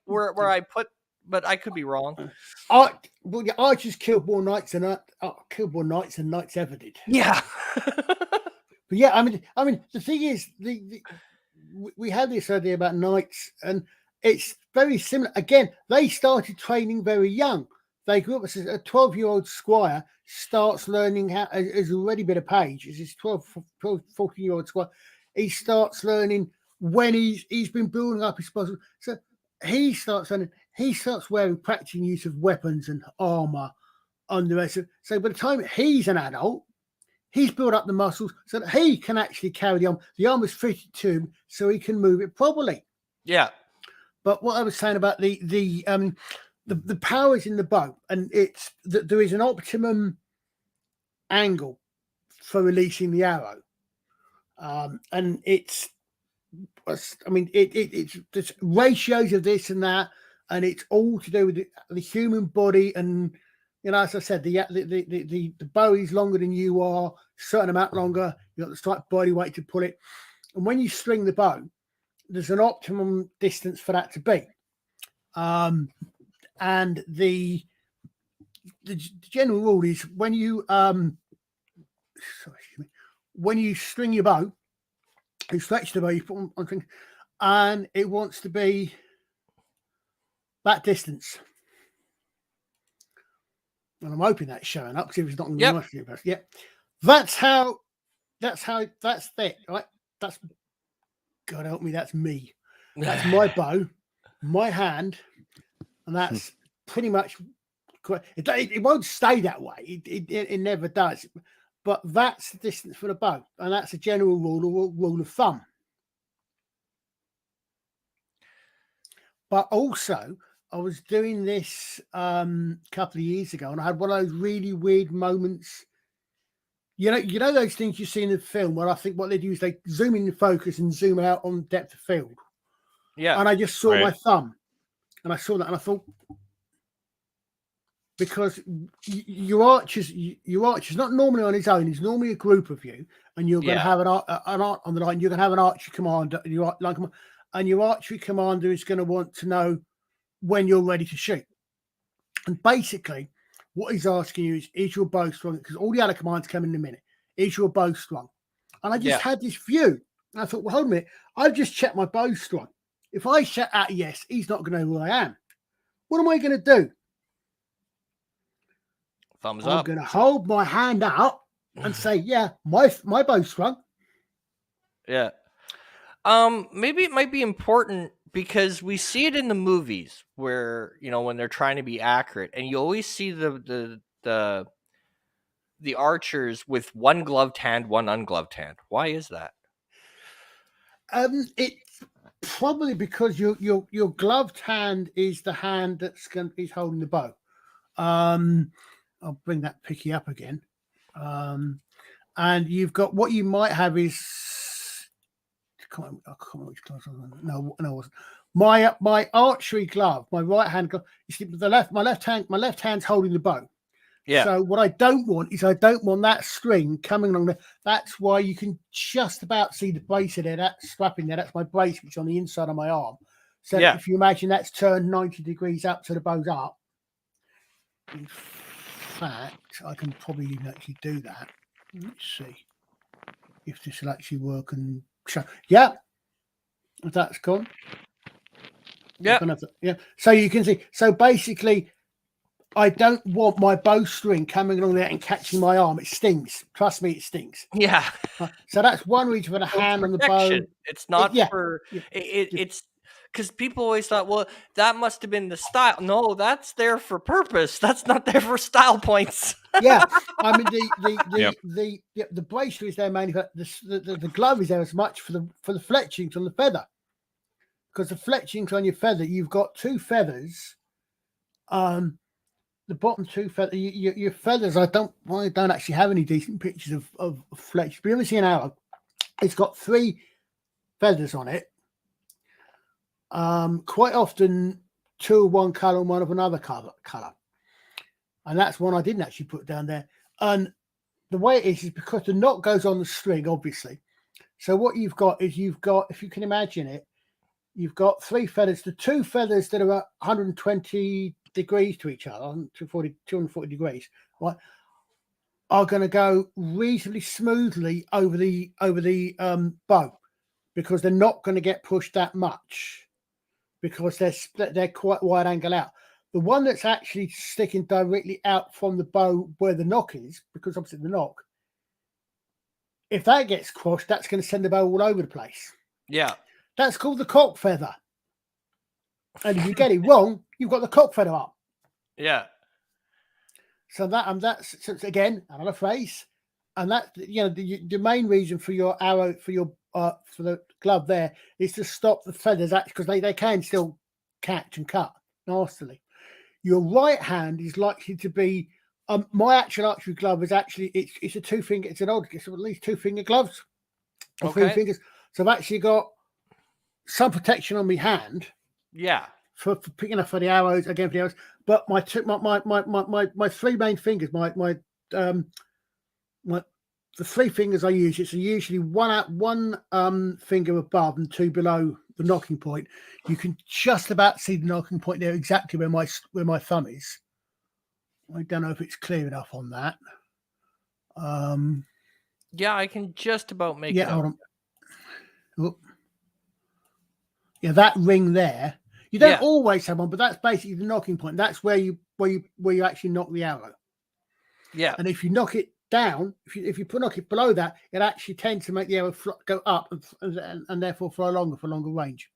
where I put, but I could be wrong. Archers killed more knights than knights ever did. Yeah. But yeah, I mean, the thing is, we had this idea about knights, and it's very similar. Again, they started training very young. They grew up as a 12-year-old squire starts learning how, has already been a page. As his 12, 14-year-old squire, he starts learning when he's been building up his muscles. So he starts learning. He starts practicing use of weapons and armor on the rest of. So by the time he's an adult, he's built up the muscles so that he can actually carry the arm. The arm is fitted to him so he can move it properly. Yeah. But what I was saying about the power is in the bow, and it's that there is an optimum angle for releasing the arrow, and it's there's ratios of this and that, and it's all to do with the human body. And as I said, the bow is longer than you are, certain amount longer. You've got the right body weight to pull it, and when you string the bow, there's an optimum distance for that to be. And the general rule is when you string your bow, you stretch the bow, you put on string, and it wants to be that distance. And I'm hoping that's showing up because if it's not going to be nice. Yeah, that's it, right? That's God help me, that's me. That's my bow, my hand, and that's pretty much correct. It won't stay that way. It never does. But that's the distance for the bow, and that's a general rule of thumb. But also, I was doing this a couple of years ago, and I had one of those really weird moments. You know those things you see in the film where I think what they do is they zoom in the focus and zoom out on depth of field. Yeah. And I just saw my thumb, and I saw that, and I thought, because your archer's not normally on his own; he's normally a group of you, and you're going to have an art on the line. You're going to have an archery commander, and your archery commander is going to want to know when you're ready to shoot. And basically, what he's asking you is your bow strong? Because all the other commands come in a minute. Is your bow strong? And I just had this view, and I thought, well, hold a minute, I've just checked my bow strong. If I shout out yes, he's not going to know who I am. What am I going to do? Thumbs I'm up. going to hold my hand up and say, yeah, my bow's strong. Yeah. Maybe it might be important because we see it in the movies where, when they're trying to be accurate, and you always see the archers with one gloved hand, one ungloved hand. Why is that? It's probably because your gloved hand is the hand is holding the bow. I'll bring that picky up again. And you've got what you might have is I can't remember which glove. No, it wasn't. My archery glove, my right hand glove. You see, my left hand's holding the bow. Yeah. So what I don't want is that string coming along there. That's why you can just about see the brace of there. That strapping there. That's my brace, which is on the inside of my arm. So Yeah. if you imagine that's turned 90 degrees up, so the bow's up. In fact, I can probably even actually do that. Let's see if this will actually work and show. Yeah, that's gone. Yeah. Yeah. So you can see. So basically, I don't want my bowstring coming along there and catching my arm. It stings. Trust me, it stings. Yeah. So that's one reason for the hand on the bow. It's not Yeah. for Yeah. it's because people always thought, well, that must have been the style. No, that's there for purpose. That's not there for style points. Yeah, I mean Yep. the bracelet is there mainly for the glove is there as much for the fletchings on the feather, because the fletchings on your feather, you've got two feathers. The bottom two feathers, your feathers. I don't actually have any decent pictures of fletch. But you ever see an arrow? It's got three feathers on it. Quite often two of one color and one of another color. And that's one I didn't actually put down there. And the way it is because the knot goes on the string, obviously. So what you've got is if you can imagine it, you've got three feathers. The two feathers that are at 120 degrees to each other, 240 degrees, right, are going to go reasonably smoothly over the bow, because they're not going to get pushed that much, because they're quite wide angle out. The one that's actually sticking directly out from the bow where the knock is, because obviously the knock, if that gets crushed, that's going to send the bow all over the place. Yeah. That's called the cock feather. And if you get it wrong, you've got the cock feather up. Yeah. So that's again another phrase, and that the main reason for your arrow for the glove there is to stop the feathers, actually, because they can still catch and cut nastily. Your right hand is likely to be my actual archery glove is actually it's a two finger, it's at least 2 finger gloves or Okay. 3 fingers. So I've actually got some protection on my hand. Yeah. For picking up for the arrows, again for the arrows, but my three main fingers, the three fingers I use, it's usually one finger above and two below the knocking point. You can just about see the knocking point there, exactly where my thumb is. I don't know if it's clear enough on that. Yeah, I can just about make it out. Hold on. Oh. Yeah, that ring there. You don't always have one, but that's basically the knocking point. That's where you actually knock the arrow. Yeah. And if you knock it down, if you knock it below that, it actually tends to make the arrow go up and therefore fly longer for longer range.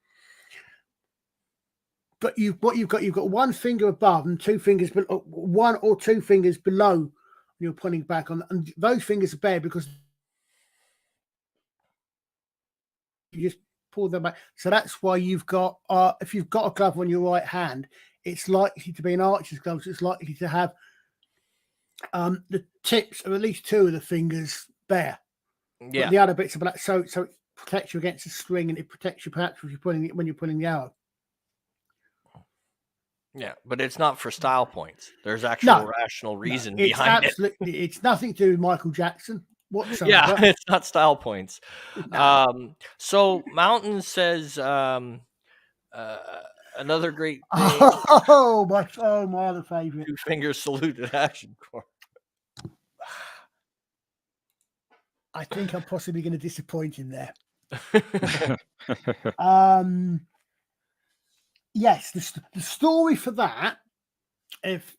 But you've got one finger above and two fingers, one or two fingers below. You're pointing back on, and those fingers are bare because you just pull them back. So that's why you've got if you've got a glove on your right hand, it's likely to be an archer's glove. So it's likely to have the tips of at least two of the fingers bare. Yeah. But the other bits are black, so it protects you against the string, and it protects you perhaps when you're pulling the arrow. Yeah, but it's not for style points. There's actual rational reason behind it. It's nothing to do with Michael Jackson whatsoever. Yeah, it's not style points. No. So Mountain says another great thing. Oh, my other favorite. 2 finger salute at Action Corps. I think I'm possibly going to disappoint him there. Yes, the story for that, if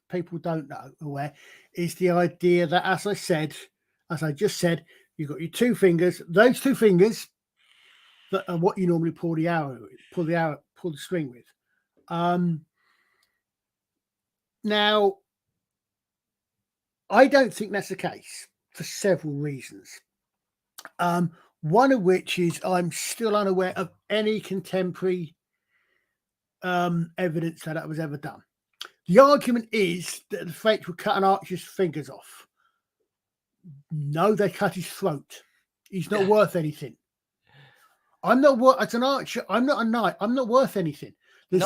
people don't know aware, is the idea that, as I just said, you've got your two fingers. Those two fingers that are what you normally pull the string with. Now, I don't think that's the case for several reasons. One of which is I'm still unaware of any contemporary evidence that was ever done. The argument is that the French were cutting Archer's fingers off. No, they cut his throat. He's not worth anything. I'm not worth as an archer. I'm not a knight. I'm not worth anything. There's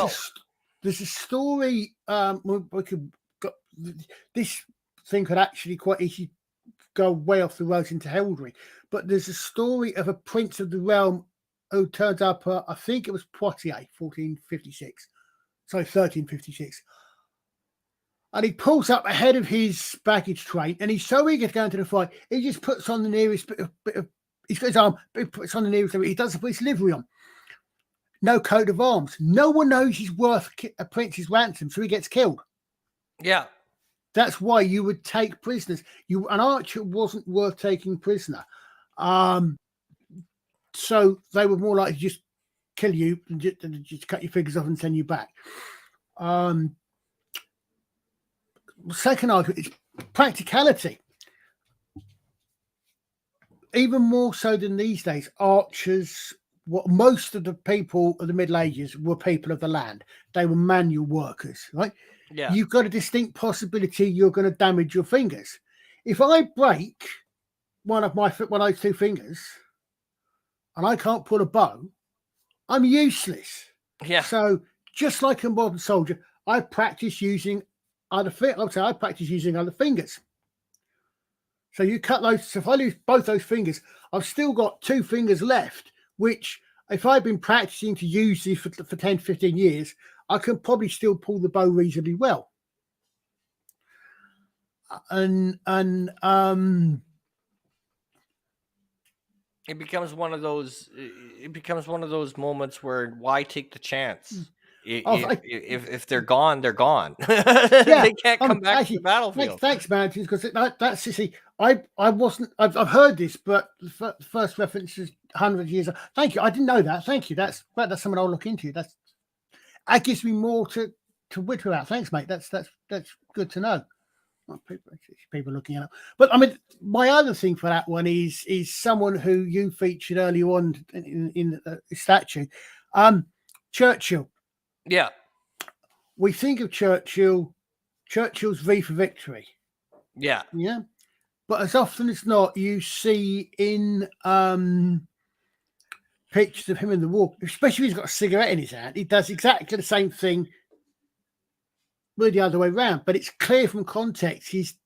a story. We could this thing could actually quite easily go way off the road into heraldry. But there's a story of a prince of the realm who turns up. I think it was Poitiers, 1456. Sorry, 1356. And he pulls up ahead of his baggage train, and he's so eager to go into the fight, he just puts on the nearest bit of he's got his arm, but he puts on the nearest, he doesn't put his livery on. No coat of arms. No one knows he's worth a prince's ransom, so he gets killed. Yeah. That's why you would take prisoners. An archer wasn't worth taking prisoner. So they were more likely to just kill you and just cut your fingers off and send you back. Second argument is practicality. Even more so than these days, archers, what most of the people of the Middle Ages were people of the land. They were manual workers, right? Yeah. You've got a distinct possibility you're going to damage your fingers. If I break one of those two fingers and I can't pull a bow, I'm useless. Yeah. So just like a modern soldier, I practice using other fingers. So you cut those. So if I lose both those fingers, I've still got two fingers left, which if I've been practicing to use these for 10, 15 years, I can probably still pull the bow reasonably well. And it becomes one of those. It becomes one of those moments where why take the chance? If they're gone, they're gone. They can't come back to the battlefield. Thanks, Mountains, because that's see. I wasn't. I've heard this, but the first reference is 100 years. Thank you. I didn't know that. Thank you. That's something I'll look into. That gives me more to whip about. Thanks, mate. That's good to know. Well, people looking at it. But I mean, my other thing for that one is someone who you featured earlier on in the statue, Churchill. Yeah. We think of Churchill's V for victory. Yeah. Yeah. But as often as not, you see in pictures of him in the war, especially if he's got a cigarette in his hand, he does exactly the same thing with the other way around. But it's clear from context he's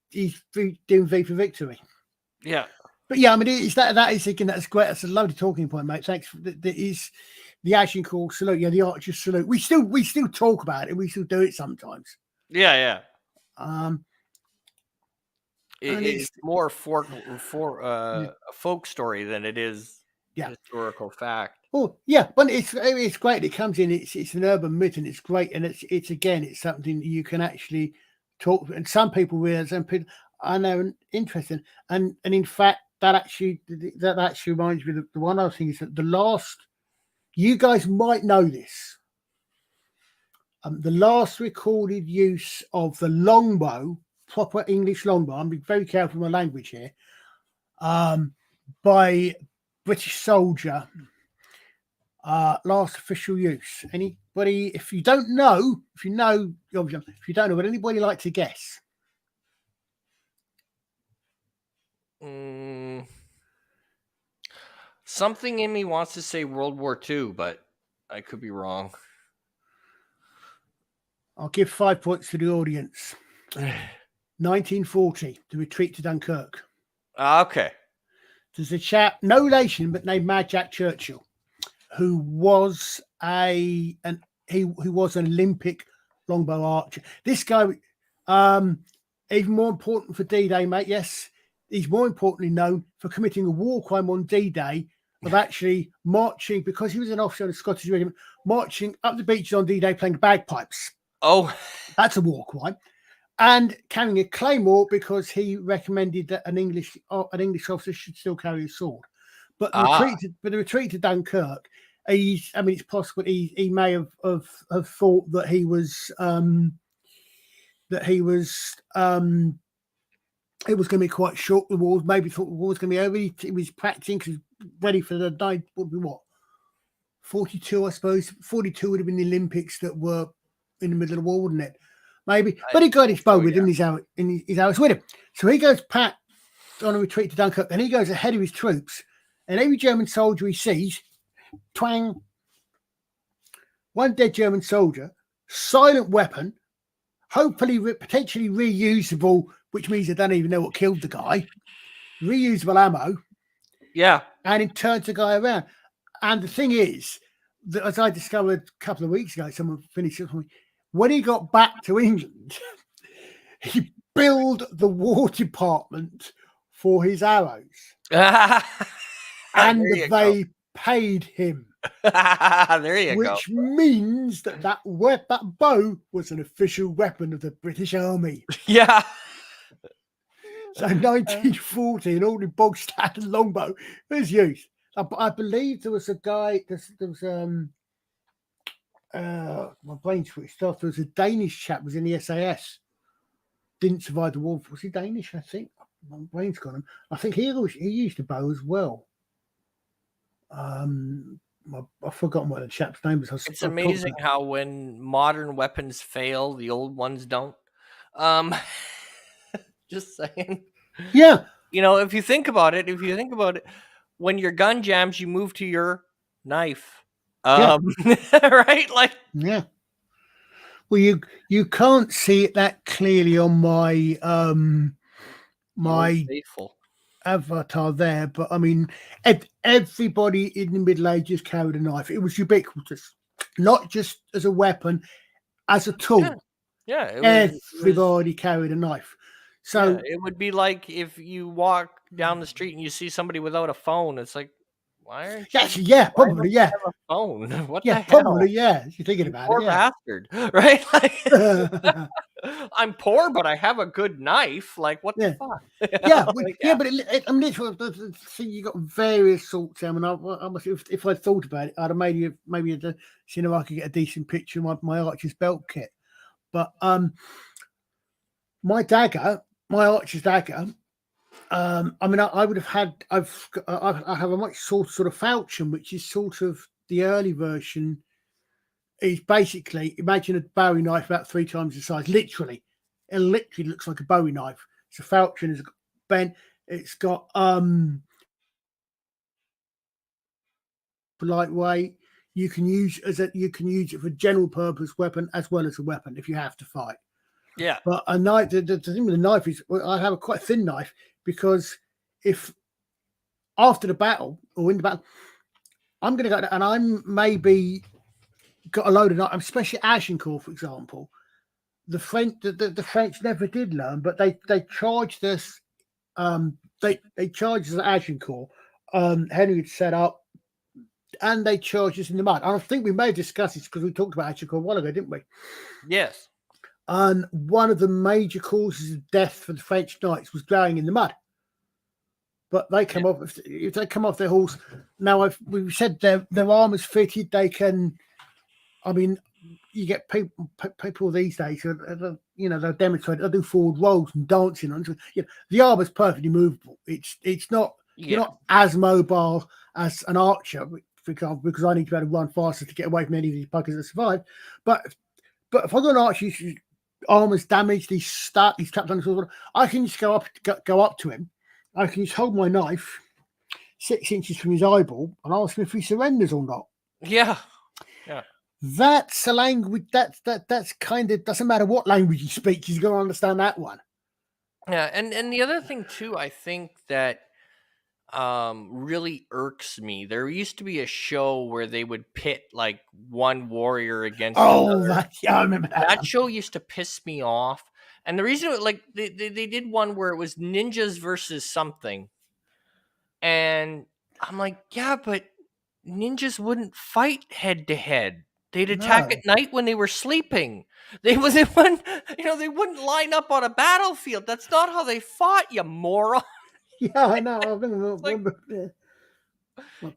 doing V for victory. Yeah. But yeah, I mean, that is again, that's great. That's a loaded talking point, mate. Thanks. That is the Ashen Call salute. Yeah, the Archer's salute. We still talk about it. We still do it sometimes. Yeah. It's more a folk story than it is historical fact. Oh yeah, but it's great. It comes in. It's an urban myth, and it's great. And it's something you can actually talk. And some people realize, and people I know interested. And in fact, that actually reminds me of the one other thing is that the last. You guys might know this. The last recorded use of the longbow, proper English longbow, I'm being very careful with my language here, by British soldier, last official use. Anybody, if you don't know, would anybody like to guess? Something in me wants to say World War II, but I could be wrong. I'll give 5 points to the audience. 1940, the retreat to Dunkirk. Okay. There's a chap, no relation, but named Mad Jack Churchill, who was an Olympic longbow archer. This guy, even more important for D-Day, mate. Yes, he's more importantly known for committing a war crime on D-Day of actually marching, because he was an officer of the Scottish Regiment, marching up the beaches on D-Day playing bagpipes. Oh, that's a war crime. And carrying a claymore because he recommended that an English officer should still carry a sword. But the retreat to Dunkirk, it's possible he may have thought that he was it was going to be quite short. The war, maybe thought the war was going to be over. He was practicing because ready for the night. Would be what? 42, I suppose. 42 would have been the Olympics that were in the middle of the war, wouldn't it? Maybe. But he got his bow with him, his arrows with him. So he goes pat on a retreat to Dunkirk, and he goes ahead of his troops. And every German soldier he sees, twang, one dead German soldier, silent weapon, hopefully potentially reusable, which means they don't even know what killed the guy. Reusable ammo. Yeah. And it turns the guy around. And the thing is, that as I discovered a couple of weeks ago, someone finished it for me, when he got back to England, he billed the War Department for his arrows. And they paid him. There you go. Which means that bow was an official weapon of the British Army. Yeah. So 1940, an ordinary bog standard longbow was used. I believe there was a guy. There was my brain switched off. There was a Danish chap was in the SAS. Didn't survive the war. Was he Danish? I think my brain's gone. I think he used a bow as well. I've forgotten what the chap's name was. It's amazing how when modern weapons fail, the old ones don't. Just saying. Yeah. You know, if you think about it, when your gun jams, you move to your knife. Right? Like, yeah. Well, you can't see it that clearly on my my avatar there, but I mean, everybody in the Middle Ages carried a knife. It was ubiquitous, not just as a weapon, as a tool. Yeah, everybody carried a knife. So it would be like if you walk down the street and you see somebody without a phone. It's like, why aren't you? Yeah, probably, yeah. Have a phone. What the hell? Probably, yeah. You're thinking about poor it, yeah. Bastard, right? Like, I'm poor, but I have a good knife. Like, what the fuck? But I mean, you got various sorts. I mean, if I thought about it, I'd have maybe seen if I could get a decent picture of my archer's belt kit. But my archer's dagger. I mean, I would have had. I have a much sort of falchion, which is sort of the early version. Is basically imagine a Bowie knife about 3 times the size. Literally, it literally looks like a Bowie knife. It's a falchion. It's bent. It's got lightweight. You can use it for general purpose weapon as well as a weapon if you have to fight. Yeah. But a knife. The thing with the knife is I have a quite thin knife because if after the battle or in the battle, I'm going to go and I'm maybe got a load of knives, especially Agincourt, for example. The French never did learn, but they charged us. They charged us at Agincourt. Henry had set up, and they charged us in the mud. And I think we may have discussed this because we talked about Agincourt a while ago, didn't we? Yes. And one of the major causes of death for the French knights was drowning in the mud. But they come off if they come off their horse. Now we've said their armor's fitted. They can. I mean, you get people these days. They'll demonstrate. They'll do forward rolls and dancing. The armor's perfectly movable. It's not. You're not as mobile as an archer, for example, because I need to be able to run faster to get away from any of these buggers that survive. But if I got an archer whose armor's damaged, he's trapped on the sword, I can just go up to him. I can just hold my knife 6 inches from his eyeball and ask him if he surrenders or not. Yeah. That's a language that's kind of doesn't matter what language you speak, he's going to understand that one. Yeah, and the other thing too, I think that really irks me. There used to be a show where they would pit like one warrior against another. I remember that. That show used to piss me off. And the reason, like, they did one where it was ninjas versus something. And I'm like, yeah, but ninjas wouldn't fight head to head. They'd attack at night when they were sleeping. They wouldn't line up on a battlefield. That's not how they fought, you moron. Yeah, I know. I remember.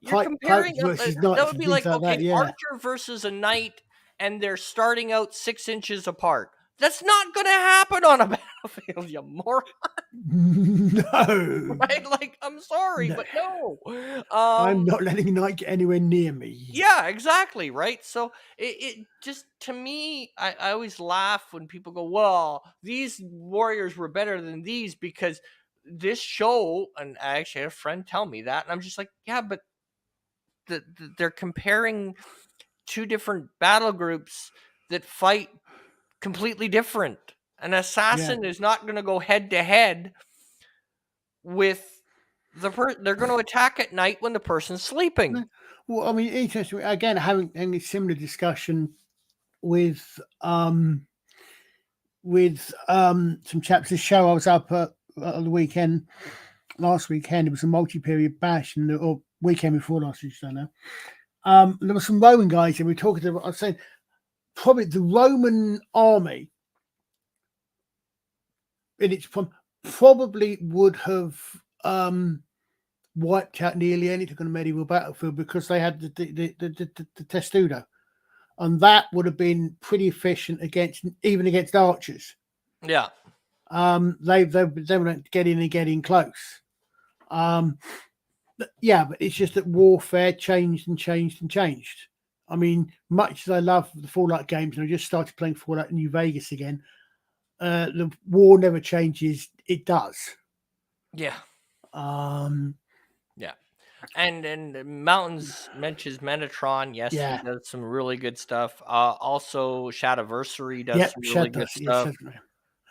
You're comparing that would be like, okay, archer versus a knight, and they're starting out 6 inches apart. That's not going to happen on a battlefield, you moron. No. Right? Like, I'm sorry, No. but no. I'm not letting night get anywhere near me. Yeah, exactly, right? So it just, to me, I always laugh when people go, well, these warriors were better than these because this show, and I actually had a friend tell me that, and I'm just like, yeah, but they're comparing two different battle groups that fight completely different. An assassin is not going to go head to head with they're going to attack at night when the person's sleeping. No. Well, I mean, interesting. Again, having a similar discussion with some chaps. This show I was up at the weekend, last weekend. It was a multi-period bash, or weekend before last, I don't know. There were some Roman guys, and we were talking to. I was saying probably the Roman army in its probably would have wiped out nearly anything on a medieval battlefield because they had the testudo, and that would have been pretty efficient against archers. Yeah. They wouldn't get in close. Yeah, but it's just that warfare changed and changed and changed. I mean, much as I love the Fallout games, and I just started playing Fallout New Vegas again, the war never changes. It does. Yeah. Um, Yeah. And Mountains mentions Metatron. Yes, Yeah. he does some really good stuff. Also, Shadiversary does Yep, some really good stuff.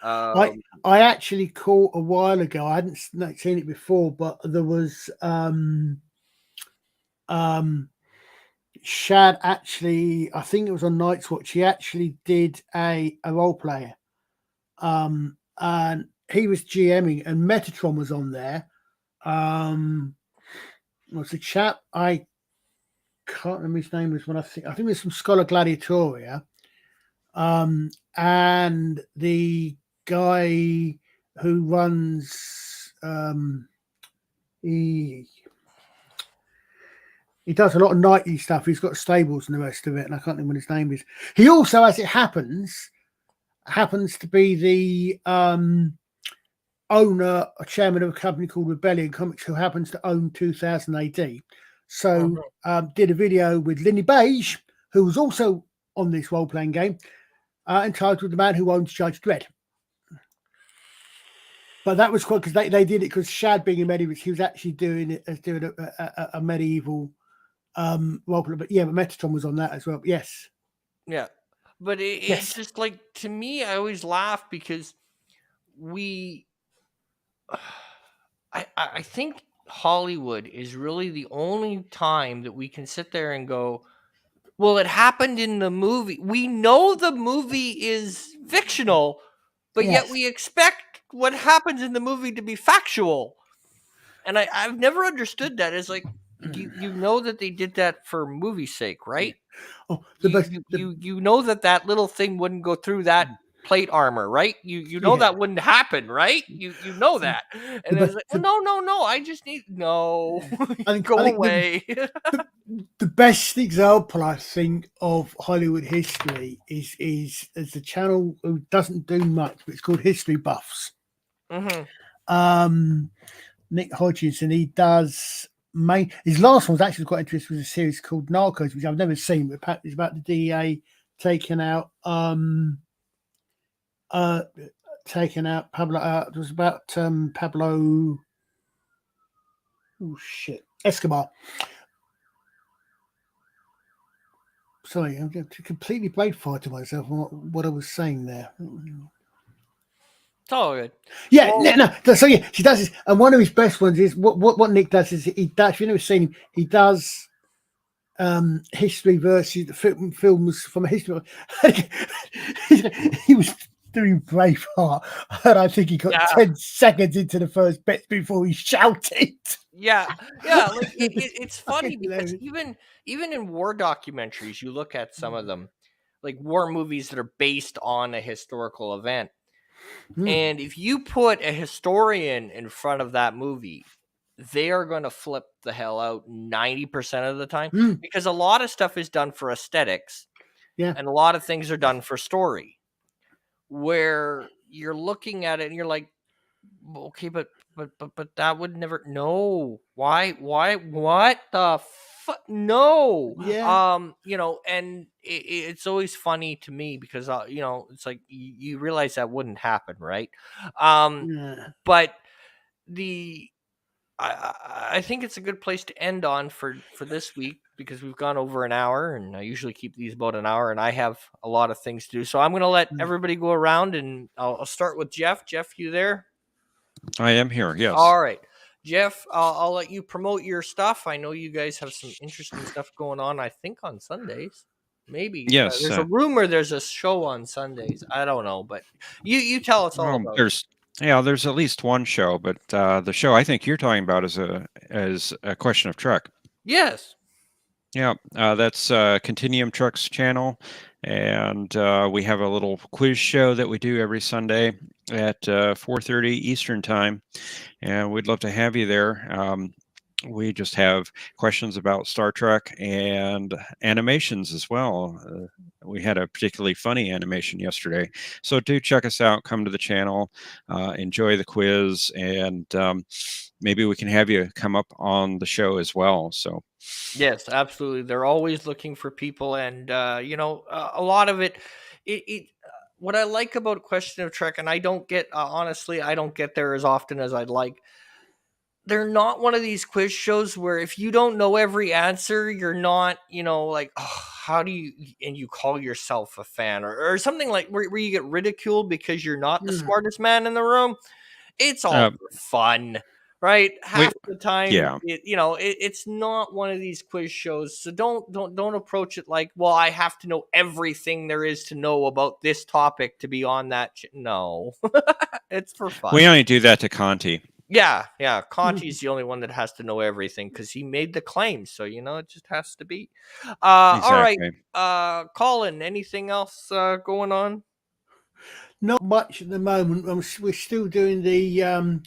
I actually caught a while ago. I hadn't seen it before, but there was Shad actually. I think it was on Night's Watch. He actually did a role player, and he was GMing, and Metatron was on there. Was a chap I can't remember his name. Was when I think it was from Scholar Gladiatoria. And the guy who runs he does a lot of nightly stuff. He's got stables and the rest of it, and I can't think what his name is. He also, as it happens to be the owner or chairman of a company called Rebellion Comics, who happens to own 2000 AD. So did a video with Linny Beige, who was also on this role-playing game, entitled "The Man Who Owns Judge Dredd." But that was cool because they did it because Shad, being a medieval, he was actually doing a medieval role play. But yeah, but Metatron was on that as well. But yes. Yeah. But it's just like, to me, I always laugh because I think Hollywood is really the only time that we can sit there and go, well, it happened in the movie. We know the movie is fictional, but yet we expect what happens in the movie to be factual. And I've never understood that. It's like, you know that they did that for movie's sake, right? Oh, you know that little thing wouldn't go through that plate armor, right? You know that wouldn't happen, right? You know that. And it's like, well, no, I just need go away. The best example I think of Hollywood history is a channel who doesn't do much, but it's called History Buffs. Nick Hodges, and he does his last one was actually quite interesting. Was a series called Narcos, which I've never seen, but it's about the DEA taking out Pablo. It was about Pablo. Oh shit, Escobar. Sorry, I'm completely brain fired to myself on what I was saying there. It's all good. Yeah, no. So yeah, she does this, and one of his best ones is what Nick does is he does. If you've never seen him, he does history versus the films from a history. He was doing Braveheart, and I think he got 10 seconds into the first bit before he shouted. Yeah. Like it's funny because even in war documentaries, you look at some of them, like war movies that are based on a historical event. And if you put a historian in front of that movie, they are going to flip the hell out 90% of the time because a lot of stuff is done for aesthetics. Yeah. And a lot of things are done for story, where you're looking at it and you're like, okay, but but that would never. No. Why? What the fuck? No. Yeah. And it's always funny to me because it's like you realize that wouldn't happen, right? Yeah. But the I think it's a good place to end on for this week because we've gone over an hour, and I usually keep these about an hour, and I have a lot of things to do. So I'm going to let everybody go around, and I'll start with Jeff. Jeff, you there? I am here. Yes. All right, Jeff. I'll let you promote your stuff. I know you guys have some interesting stuff going on. I think on Sundays, maybe. Yes. There's a rumor. There's a show on Sundays. I don't know, but you tell us all about it. There's at least one show, but the show I think you're talking about is a question of truck. Yes. Yeah, that's Continuum Trucks channel, and we have a little quiz show that we do every Sunday at 4:30 Eastern time, and we'd love to have you there. We just have questions about Star Trek and animations as well. We had a particularly funny animation yesterday, so do check us out. Come to the channel, enjoy the quiz, and maybe we can have you come up on the show as well. So. Yes, absolutely. They're always looking for people, and a lot of it. What I like about Question of Trek, and I don't get honestly, I don't get there as often as I'd like. They're not one of these quiz shows where if you don't know every answer, you're not, like, oh, how do you, and you call yourself a fan or something like where you get ridiculed because you're not the smartest man in the room. It's all for fun, right? Half the time, yeah. it's not one of these quiz shows. So don't approach it like, well, I have to know everything there is to know about this topic to be on that. No, it's for fun. We only do that to Conti. Yeah. Conti's the only one that has to know everything because he made the claim. So it just has to be. Exactly. All right, Colin. Anything else going on? Not much at the moment. We're still doing the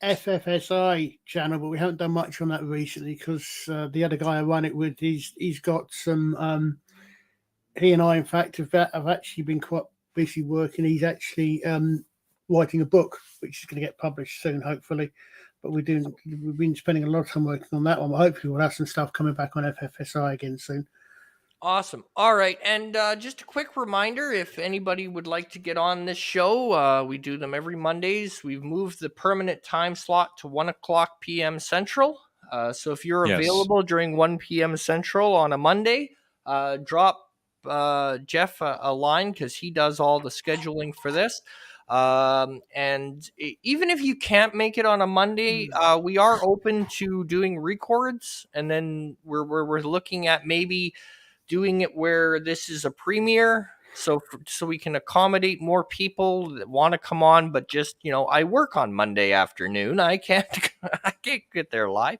FFSI channel, but we haven't done much on that recently because the other guy I run it with, he's got some. He and I, in fact, have actually been quite busy working. He's actually writing a book, which is going to get published soon, hopefully. But we've been spending a lot of time working on that one. But hopefully, we'll have some stuff coming back on FFSI again soon. Awesome. All right. And just a quick reminder, if anybody would like to get on this show, we do them every Mondays. We've moved the permanent time slot to 1 o'clock p.m. Central. So if you're available during 1 p.m. Central on a Monday, drop Jeff a line because he does all the scheduling for this. And even if you can't make it on a Monday, we are open to doing records. And then we're looking at maybe doing it where this is a premiere, so we can accommodate more people that want to come on. But just I work on Monday afternoon. I can't get there live.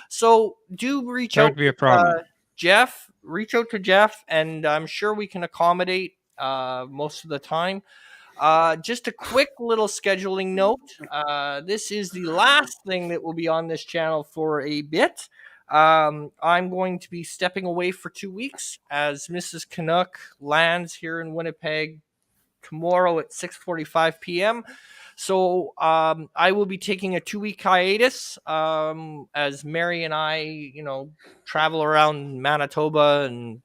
So do reach out. That would be a problem. Jeff, reach out to Jeff, and I'm sure we can accommodate most of the time. Just a quick little scheduling note. This is the last thing that will be on this channel for a bit. I'm going to be stepping away for 2 weeks as Mrs. Canuck lands here in Winnipeg tomorrow at 6:45 p.m. So I will be taking a 2-week hiatus as Mary and I, travel around Manitoba and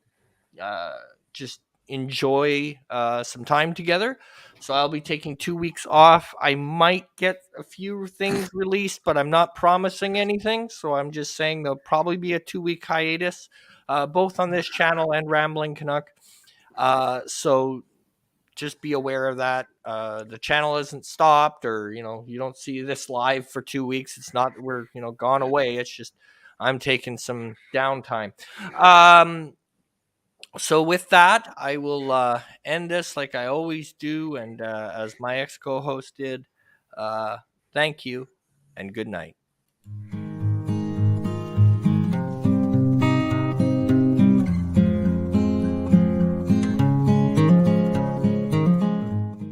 just enjoy some time together. So I'll be taking 2 weeks off. I might get a few things released, but I'm not promising anything. So I'm just saying there'll probably be a 2-week hiatus, both on this channel and Rambling Canuck. So just be aware of that. The channel isn't stopped, or you don't see this live for 2 weeks. It's not we're gone away. It's just I'm taking some downtime. So with that, I will end this like I always do, and as my ex-co-host did. Thank you, and good night.